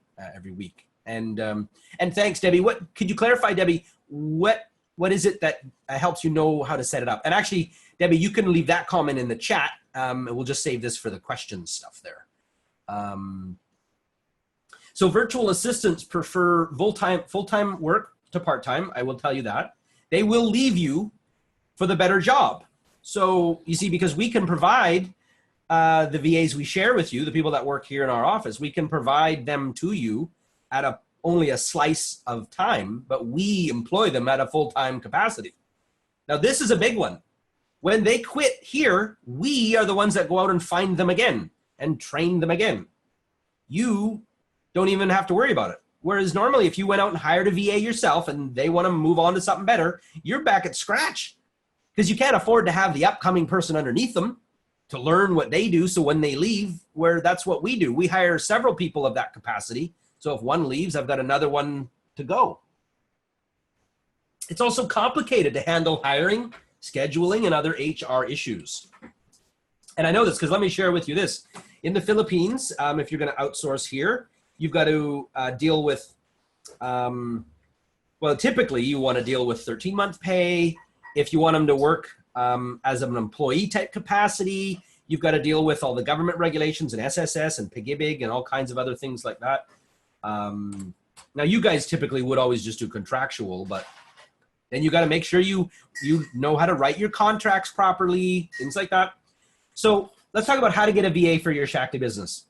week. And thanks, Debbie. Could you clarify, Debbie? What is it that helps you know how to set it up? And actually, Debbie, you can leave that comment in the chat. And we'll just save this for the questions stuff there. So virtual assistants prefer full-time work to part-time. I will tell you that. They will leave you for the better job. So you see, because we can provide the VAs we share with you, the people that work here in our office, we can provide them to you at only a slice of time, but we employ them at a full-time capacity. Now, this is a big one. When they quit here, we are the ones that go out and find them again and train them again. You don't even have to worry about it. Whereas normally if you went out and hired a VA yourself and they want to move on to something better, you're back at scratch because you can't afford to have the upcoming person underneath them to learn what they do. So when they leave, that's what we do. We hire several people of that capacity. So if one leaves, I've got another one to go. It's also complicated to handle hiring, scheduling, and other HR issues. And I know this because let me share with you this. In the Philippines, if you're going to outsource here, you've got to deal with, well, typically you want to deal with 13-month pay. If you want them to work as an employee type capacity, You've got to deal with all the government regulations and SSS and PGIBIG and all kinds of other things like that. Now, you guys typically would always just do contractual, but then you got to make sure you know how to write your contracts properly, things like that. So let's talk about how to get a VA for your Shakti business.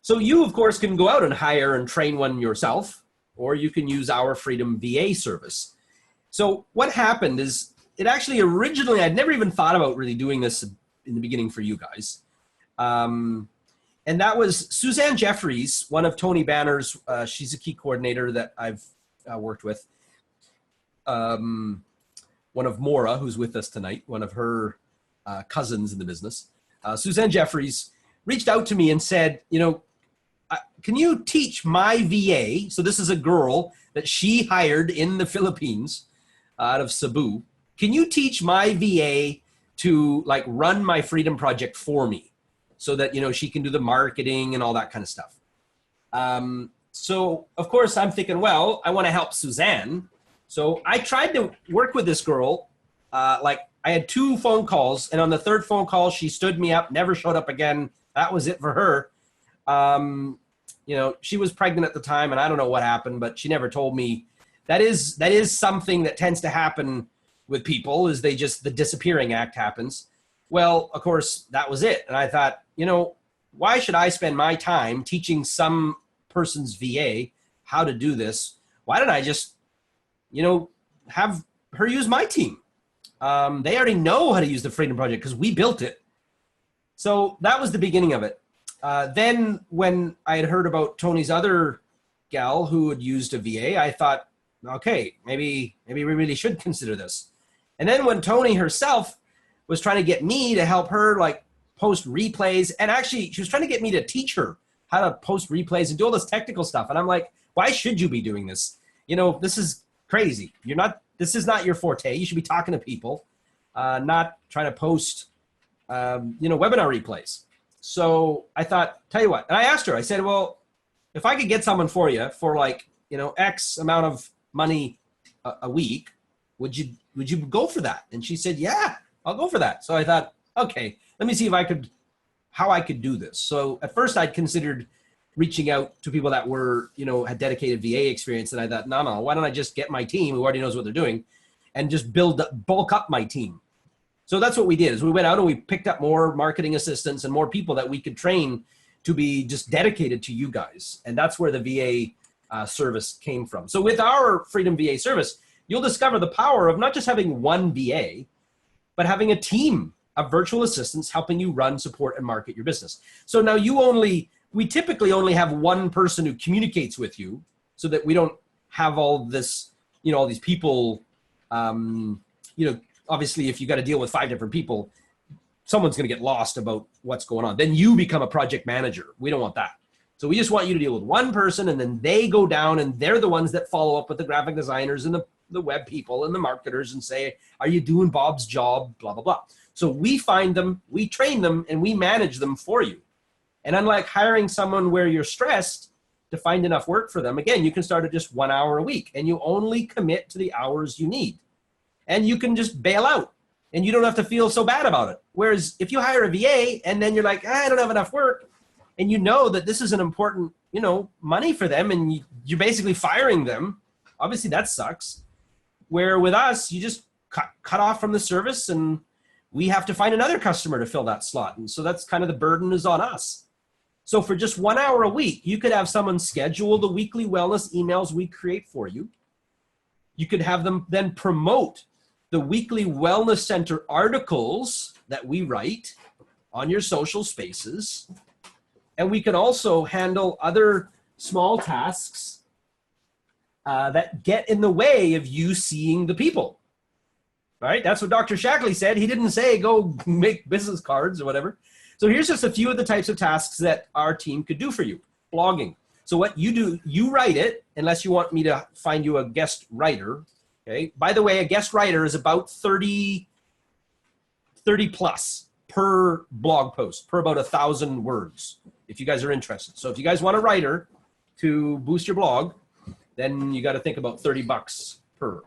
So you, of course, can go out and hire and train one yourself, or you can use our Freedom VA service. So what happened is, it actually originally, I'd never even thought about really doing this in the beginning for you guys. And that was Suzanne Jeffries, one of Tony Banner's, she's a key coordinator that I've worked with. One of Maura, who's with us tonight, one of her cousins in the business. Suzanne Jeffries reached out to me and said, you know, can you teach my VA? So this is a girl that she hired in the Philippines out of Cebu. Can you teach my VA to like run my Freedom Project for me so that, you know, she can do the marketing and all that kind of stuff? So of course I'm thinking, well, I want to help Suzanne. So I tried to work with this girl. Like I had 2 phone calls, and on the 3rd phone call, she stood me up, never showed up again. That was it for her. You know, she was pregnant at the time, and I don't know what happened, but she never told me. That is something that tends to happen with people, is they just, the disappearing act happens. Well, of course, that was it. And I thought, you know, why should I spend my time teaching some person's VA how to do this? Why don't I just, you know, have her use my team? They already know how to use the Freedom Project because we built it. So that was the beginning of it. Then when I had heard about Tony's other gal who had used a VA, I thought, okay, maybe we really should consider this. And then when Tony herself was trying to get me to help her like post replays, and actually she was trying to get me to teach her how to post replays and do all this technical stuff. And I'm like, why should you be doing this? You know, this is crazy. This is not your forte. You should be talking to people, not trying to post, you know, webinar replays. So I thought, tell you what, and I asked her, I said, well, if I could get someone for you for like, you know, X amount of money a week, would you go for that? And she said, yeah, I'll go for that. So I thought, okay, let me see if how I could do this. So at first I'd considered reaching out to people that were, you know, had dedicated VA experience. And I thought, no, why don't I just get my team who already knows what they're doing and just bulk up my team. So that's what we did, is we went out and we picked up more marketing assistants and more people that we could train to be just dedicated to you guys. And that's where the VA service came from. So with our Freedom VA service, you'll discover the power of not just having one VA, but having a team of virtual assistants helping you run, support, and market your business. So now we typically only have one person who communicates with you, so that we don't have all this, you know, all these people, you know, obviously if you got to deal with 5 different people, someone's going to get lost about what's going on. Then you become a project manager. We don't want that. So we just want you to deal with one person, and then they go down and they're the ones that follow up with the graphic designers and the web people and the marketers and say, are you doing Bob's job? Blah, blah, blah. So we find them, we train them, and we manage them for you. And unlike hiring someone where you're stressed to find enough work for them, again, you can start at just 1 hour a week, and you only commit to the hours you need. And you can just bail out, and you don't have to feel so bad about it. Whereas if you hire a VA and then you're like, I don't have enough work, and you know that this is an important, you know, money for them, and you're basically firing them, obviously that sucks. Where with us, you just cut off from the service, and we have to find another customer to fill that slot. And so that's kind of the burden is on us. So for just 1 hour a week, you could have someone schedule the weekly wellness emails we create for you. You could have them then promote the weekly wellness center articles that we write on your social spaces. And we can also handle other small tasks that get in the way of you seeing the people. Right? That's what Dr. Shackley said. He didn't say go make business cards or whatever. So here's just a few of the types of tasks that our team could do for you. Blogging. So what you do, you write it, unless you want me to find you a guest writer. Okay. By the way, a guest writer is about 30 plus per blog post, per about 1,000 words, if you guys are interested. So if you guys want a writer to boost your blog, then you got to think about $30 per.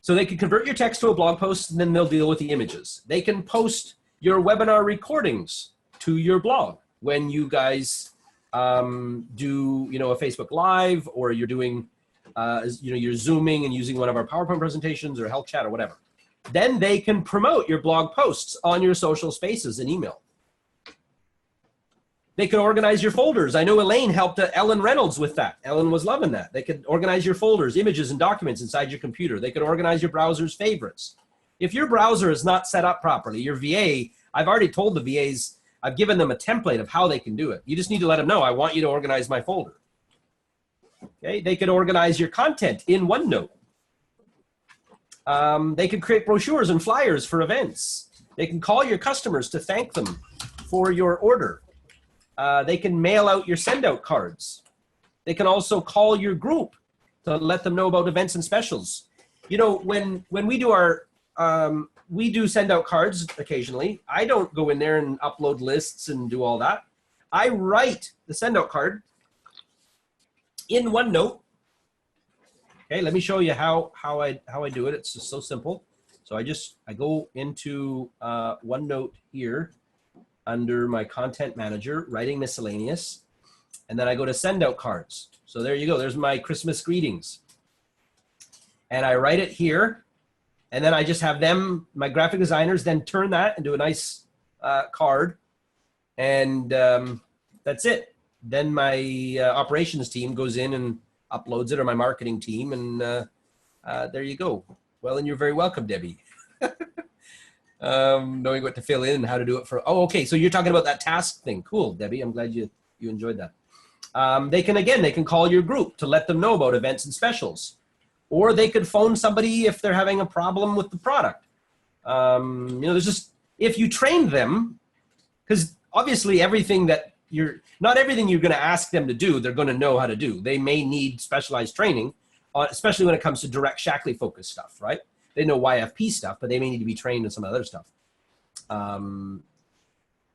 So they can convert your text to a blog post, and then they'll deal with the images. They can post your webinar recordings to your blog when you guys do, a Facebook Live, or you're doing, you're Zooming and using one of our PowerPoint presentations or Health Chat or whatever. Then they can promote your blog posts on your social spaces and email. They could organize your folders. I know Elaine helped Ellen Reynolds with that. Ellen was loving that. They could organize your folders, images, and documents inside your computer. They could organize your browser's favorites. If your browser is not set up properly, your VA, I've already told the VAs, I've given them a template of how they can do it. You just need to let them know, I want you to organize my folder. Okay, they could organize your content in OneNote. They could create brochures and flyers for events. They can call your customers to thank them for your order. They can mail out your send-out cards. They can also call your group to let them know about events and specials. When we do our, we do send-out cards occasionally. I don't go in there and upload lists and do all that. I write the send-out card in OneNote. Okay, let me show you how I do it. It's just so simple. So I go into OneNote here under my content manager, writing miscellaneous, and then I go to send out cards. So there you go, there's my Christmas greetings. And I write it here, and then I just have them, my graphic designers, then turn that into a nice card, and that's it. Then my operations team goes in and uploads it, or my marketing team, and there you go. Well, and you're very welcome, Debbie. Knowing what to fill in and how to do it for, okay, so you're talking about that task thing. Cool, Debbie, I'm glad you enjoyed that. They can call your group to let them know about events and specials, or they could phone somebody if they're having a problem with the product. There's just, if you train them, because obviously not everything you're going to ask them to do, they're going to know how to do. They may need specialized training, especially when it comes to direct Shaklee focused stuff, right? They know YFP stuff, but they may need to be trained in some other stuff.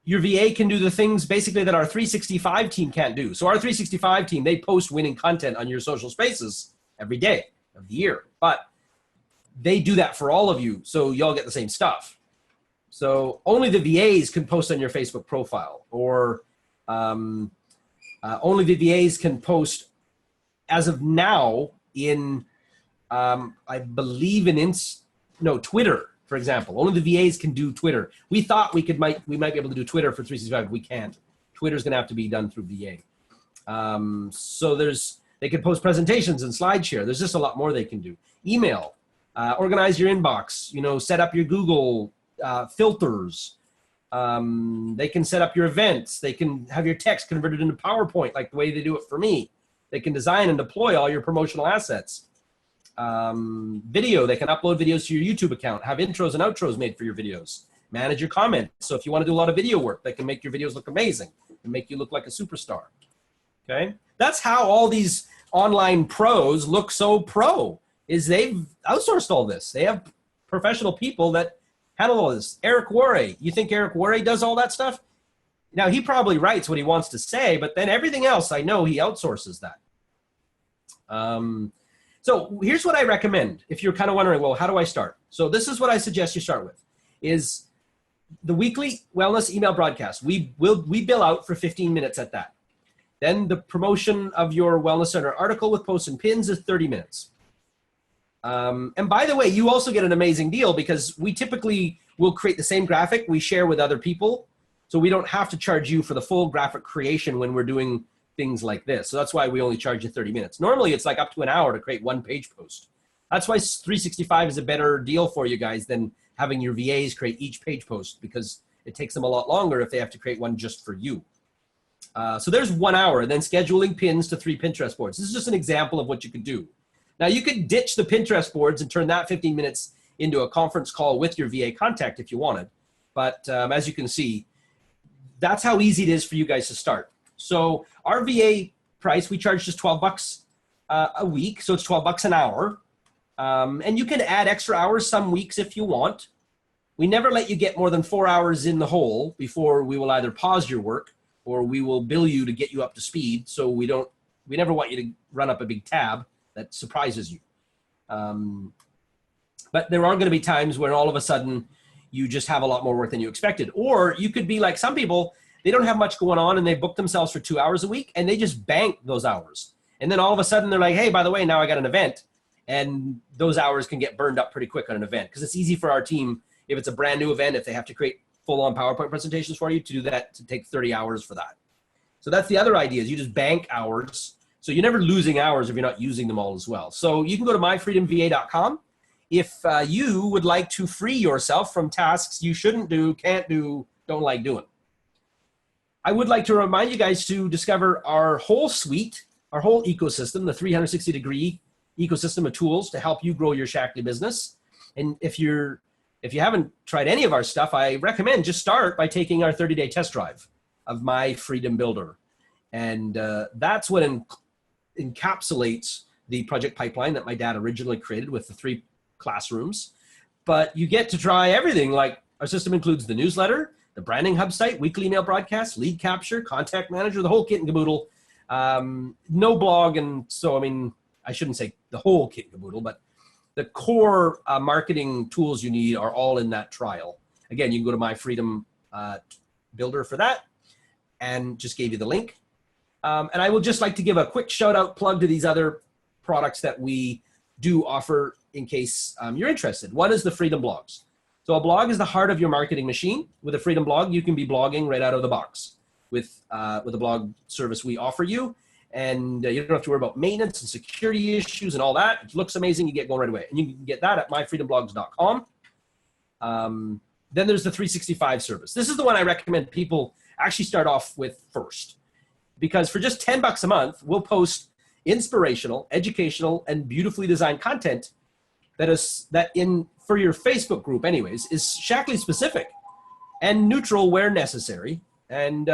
Your VA can do the things basically that our 365 team can't do. So our 365 team, they post winning content on your social spaces every day of the year, but they do that for all of you, so y'all get the same stuff. So only the VAs can post on your Facebook profile, or only the VAs can post as of now in I believe in Twitter, for example. Only the VAs can do Twitter. We thought we might be able to do Twitter for 365. We can't. Twitter's going to have to be done through VA. So they can post presentations and SlideShare. There's just a lot more they can do. Email, organize your inbox. Set up your Google filters. They can set up your events. They can have your text converted into PowerPoint, like the way they do it for me. They can design and deploy all your promotional assets. Video, they can upload videos to your YouTube account, have intros and outros made for your videos, manage your comments. So if you want to do a lot of video work, they can make your videos look amazing and make you look like a superstar. Okay, that's how all these online pros look so pro, is they've outsourced all this. They have professional people that handle all this. Eric Worre, you think Eric Worre does all that stuff? Now, he probably writes what he wants to say, but then everything else, I know he outsources that. So here's what I recommend if you're kind of wondering, well, how do I start? So this is what I suggest you start with, is the weekly wellness email broadcast. We bill out for 15 minutes at that. Then the promotion of your Wellness Center article with posts and pins is 30 minutes. And by the way, you also get an amazing deal, because we typically will create the same graphic we share with other people. So we don't have to charge you for the full graphic creation when we're doing things like this. So that's why we only charge you 30 minutes. Normally it's like up to an hour to create one page post. That's why 365 is a better deal for you guys than having your VAs create each page post, because it takes them a lot longer if they have to create one just for you. So there's 1 hour, and then scheduling pins to 3 Pinterest boards. This is just an example of what you could do. Now you could ditch the Pinterest boards and turn that 15 minutes into a conference call with your VA contact if you wanted. But as you can see, that's how easy it is for you guys to start. So our VA price, we charge just $12 a week. So it's $12 an hour. And you can add extra hours some weeks if you want. We never let you get more than 4 hours in the hole before we will either pause your work or we will bill you to get you up to speed. So we never want you to run up a big tab that surprises you. But there are going to be times when all of a sudden you just have a lot more work than you expected. Or you could be like some people, they don't have much going on and they book themselves for 2 hours a week and they just bank those hours. And then all of a sudden they're like, hey, by the way, now I got an event. And those hours can get burned up pretty quick on an event, because it's easy for our team, if it's a brand new event, if they have to create full-on PowerPoint presentations for you, to do that, to take 30 hours for that. So that's the other idea, is you just bank hours. So you're never losing hours if you're not using them all as well. So you can go to myfreedomva.com. If you would like to free yourself from tasks you shouldn't do, can't do, don't like doing. I would like to remind you guys to discover our whole suite, our whole ecosystem, the 360-degree ecosystem of tools to help you grow your Shaklee business. And if you haven't tried any of our stuff, I recommend just start by taking our 30-day test drive of My Freedom Builder. And that's what encapsulates the project pipeline that my dad originally created with the 3 classrooms. But you get to try everything. Like, our system includes the newsletter, the branding hub site, weekly email broadcasts, lead capture, contact manager, the whole kit and caboodle. No blog, and so, I mean, I shouldn't say the whole kit and caboodle, but the core marketing tools you need are all in that trial. Again, you can go to My Freedom Builder for that, and just gave you the link. And I would just like to give a quick shout out plug to these other products that we do offer in case you're interested. One is the Freedom Blogs. So a blog is the heart of your marketing machine. With a Freedom Blog, you can be blogging right out of the box with the blog service we offer you. And you don't have to worry about maintenance and security issues and all that. It looks amazing. You get going right away. And you can get that at myfreedomblogs.com. Then there's the 365 service. This is the one I recommend people actually start off with first. Because for just $10 a month, we'll post inspirational, educational, and beautifully designed content for your Facebook group anyways, is Shaklee specific and neutral where necessary. And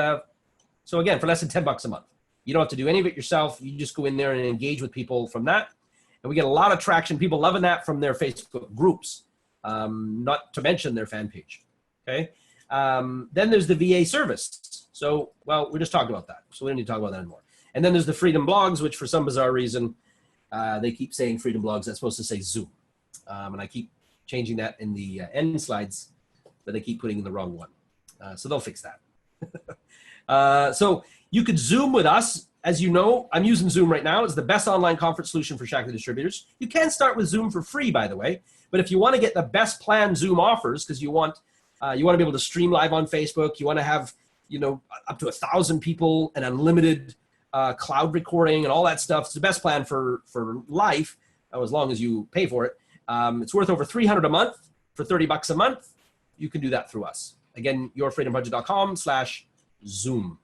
so again, for less than $10 a month. You don't have to do any of it yourself. You just go in there and engage with people from that. And we get a lot of traction, people loving that from their Facebook groups, not to mention their fan page, okay? Then there's the VA service. So, well, we just talked about that. So we don't need to talk about that anymore. And then there's the Freedom Blogs, which for some bizarre reason, they keep saying Freedom Blogs. That's supposed to say Zoom. And I keep changing that in the end slides, but they keep putting in the wrong one. So they'll fix that. So you could Zoom with us. As you know, I'm using Zoom right now. It's the best online conference solution for Shaklee distributors. You can start with Zoom for free, by the way. But if you want to get the best plan Zoom offers, because you want to be able to stream live on Facebook, you want to have, you know, up to 1,000 people and unlimited cloud recording and all that stuff. It's the best plan for life, as long as you pay for it. It's worth over $300 a month for $30 a month. You can do that through us. Again, yourfreedombudget.com/Zoom.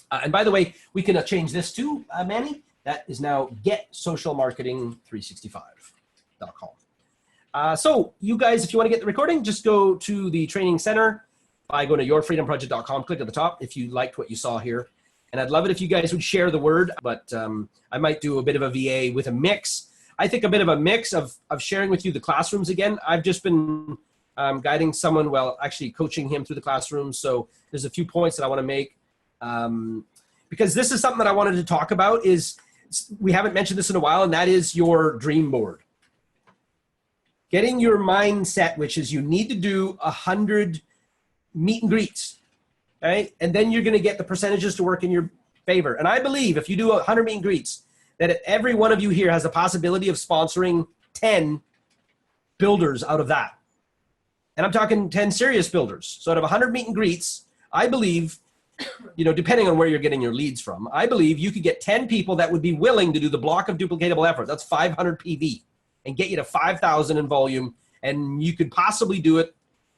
And by the way, we can change this too, Manny. That is now getsocialmarketing365.com. So you guys, if you want to get the recording, just go to the training center by going to yourfreedomproject.com. Click at the top if you liked what you saw here. And I'd love it if you guys would share the word, but I might do a bit of a VA with a mix. I think a bit of a mix of sharing with you the classrooms again. I've just been guiding someone, well, actually coaching him through the classrooms. So there's a few points that I want to make. Because this is something that I wanted to talk about, is we haven't mentioned this in a while, and that is your dream board. Getting your mindset, which is you need to do 100 meet and greets, okay? And then you're going to get the percentages to work in your favor. And I believe if you do 100 meet and greets, that every one of you here has a possibility of sponsoring 10 builders out of that. And I'm talking 10 serious builders. So out of 100 meet and greets, I believe, you know, depending on where you're getting your leads from, I believe you could get 10 people that would be willing to do the block of duplicatable effort. That's 500 PV and get you to 5,000 in volume. And you could possibly do it,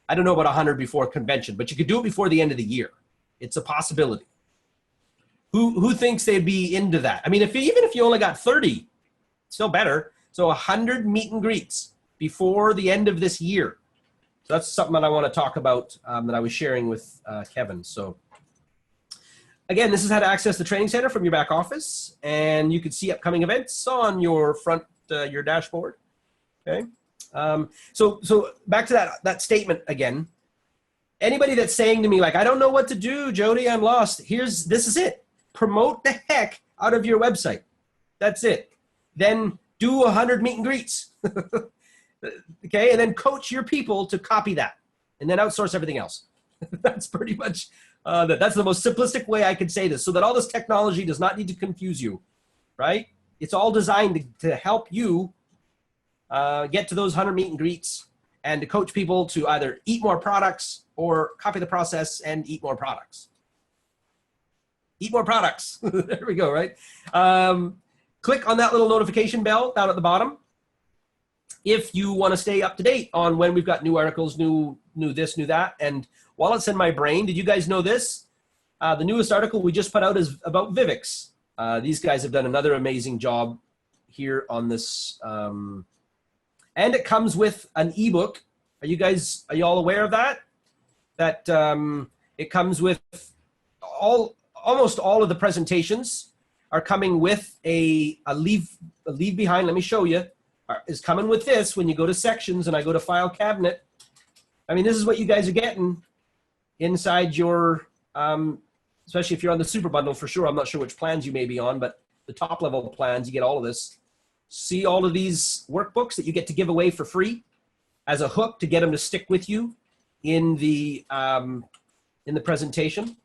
I don't know about 100 before convention, but you could do it before the end of the year. It's a possibility. Who thinks they'd be into that? I mean, even if you only got 30, still better. So 100 meet and greets before the end of this year. So that's something that I want to talk about that I was sharing with Kevin. So again, this is how to access the training center from your back office, and you can see upcoming events on your front, your dashboard. Okay. So back to that statement again. Anybody that's saying to me like, I don't know what to do, Jody, I'm lost. This is it. Promote the heck out of your website. That's it. Then do 100 meet and greets. Okay, and then coach your people to copy that, and then outsource everything else. That's pretty much, that's the most simplistic way I could say this, so that all this technology does not need to confuse you, right? It's all designed to help you get to those 100 meet and greets, and to coach people to either eat more products or copy the process and eat more products. Eat more products. There we go, right? Click on that little notification bell down at the bottom if you want to stay up to date on when we've got new articles, new this, new that. And while it's in my brain, did you guys know this? The newest article we just put out is about Vivix. These guys have done another amazing job here on this. And it comes with an ebook. Are you all aware of that? That it comes with almost all of the presentations are coming with a leave behind. Let me show you. Is coming with this when you go to sections and I go to file cabinet. I mean, this is what you guys are getting inside your, especially if you're on the super bundle for sure. I'm not sure which plans you may be on, but the top level plans, you get all of this. See all of these workbooks that you get to give away for free as a hook to get them to stick with you in the presentation.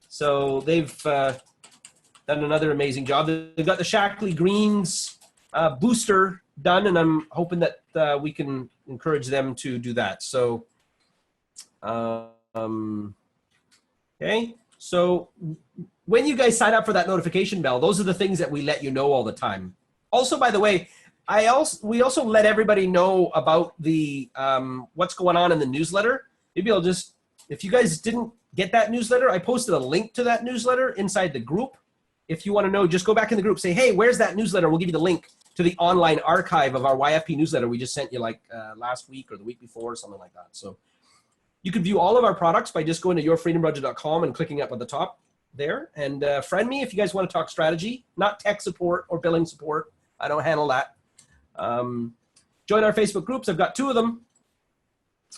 So they've done another amazing job. They've got the Shackley Greens booster done, and I'm hoping that we can encourage them to do that. So, okay. So when you guys sign up for that notification bell, those are the things that we let you know all the time. Also, by the way, we also let everybody know about the what's going on in the newsletter. Maybe I'll just, if you guys didn't get that newsletter, I posted a link to that newsletter inside the group. If you want to know, just go back in the group, say, hey, where's that newsletter? We'll give you the link to the online archive of our YFP newsletter we just sent you like last week or the week before, something like that. So you can view all of our products by just going to yourfreedombudget.com and clicking up at the top there. And friend me if you guys want to talk strategy, not tech support or billing support. I don't handle that. Join our Facebook groups. I've got 2 of them.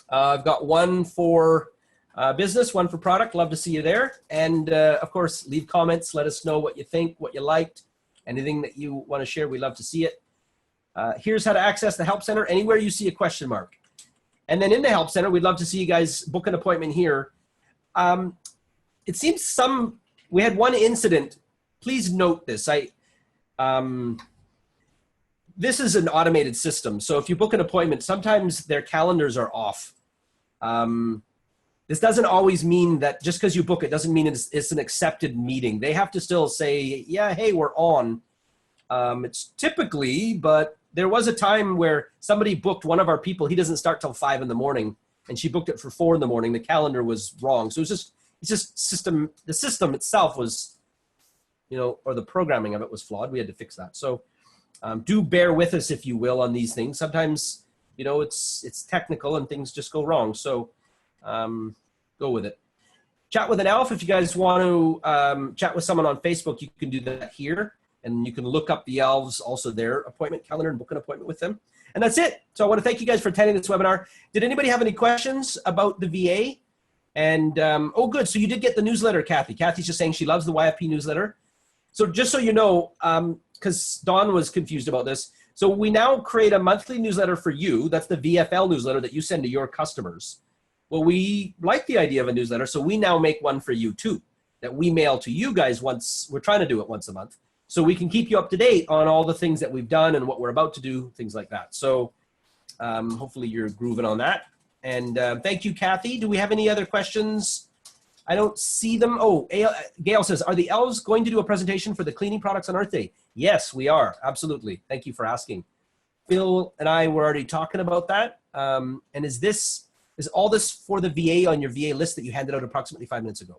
I've got one for business, one for product. Love to see you there. And of course, leave comments. Let us know what you think, what you liked, anything that you want to share. We love to see it. Here's how to access the Help Center anywhere you see a question mark. And then in the Help Center, we'd love to see you guys book an appointment here. It seems we had one incident. Please note this. This is an automated system. So if you book an appointment, sometimes their calendars are off. This doesn't always mean that just because you book it doesn't mean it's an accepted meeting. They have to still say, yeah, hey, we're on. It's typically, but there was a time where somebody booked one of our people. He doesn't start till 5 in the morning, and she booked it for 4 in the morning. The calendar was wrong. So it's just system. The system itself was, or the programming of it was flawed. We had to fix that. So do bear with us, if you will, on these things. Sometimes, it's technical and things just go wrong. So go with it. Chat with an elf. If you guys want to chat with someone on Facebook, you can do that here. And you can look up the elves, also their appointment calendar, and book an appointment with them. And that's it. So I want to thank you guys for attending this webinar. Did anybody have any questions about the VA? And, oh, good. So you did get the newsletter, Kathy. Kathy's just saying she loves the YFP newsletter. So just so you know, because Dawn was confused about this. So we now create a monthly newsletter for you. That's the VFL newsletter that you send to your customers. Well, we like the idea of a newsletter, so we now make one for you too, that we mail to you guys once. We're trying to do it once a month, so we can keep you up to date on all the things that we've done and what we're about to do, things like that. So hopefully you're grooving on that. And thank you, Kathy. Do we have any other questions? I don't see them. Oh, Gail says, are the elves going to do a presentation for the cleaning products on Earth Day? Yes, we are. Absolutely. Thank you for asking. Phil and I were already talking about that. And is all this for the VA on your VA list that you handed out approximately 5 minutes ago?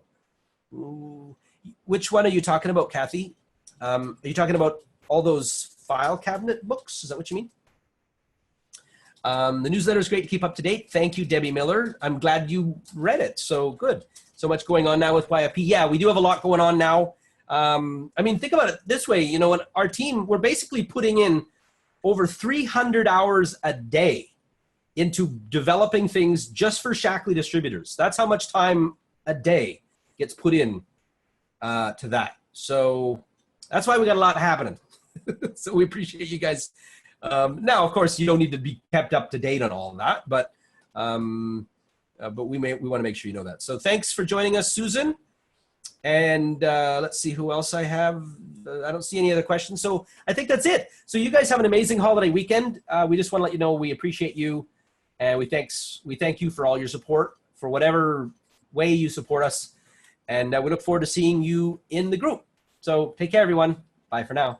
Ooh. Which one are you talking about, Kathy? Are you talking about all those file cabinet books? Is that what you mean? The newsletter is great to keep up to date. Thank you, Debbie Miller. I'm glad you read it. So good. So much going on now with YFP. Yeah, we do have a lot going on now. I mean, think about it this way. In our team, we're basically putting in over 300 hours a day into developing things just for Shackley distributors. That's how much time a day gets put in to that. So that's why we got a lot happening. So we appreciate you guys Now, of course, you don't need to be kept up to date on all of that, but we want to make sure you know that. So thanks for joining us, Susan. And let's see who else I have. I don't see any other questions. So I think that's it. So you guys have an amazing holiday weekend. We just want to let you know we appreciate you. And we thank you for all your support, for whatever way you support us. And we look forward to seeing you in the group. So take care, everyone. Bye for now.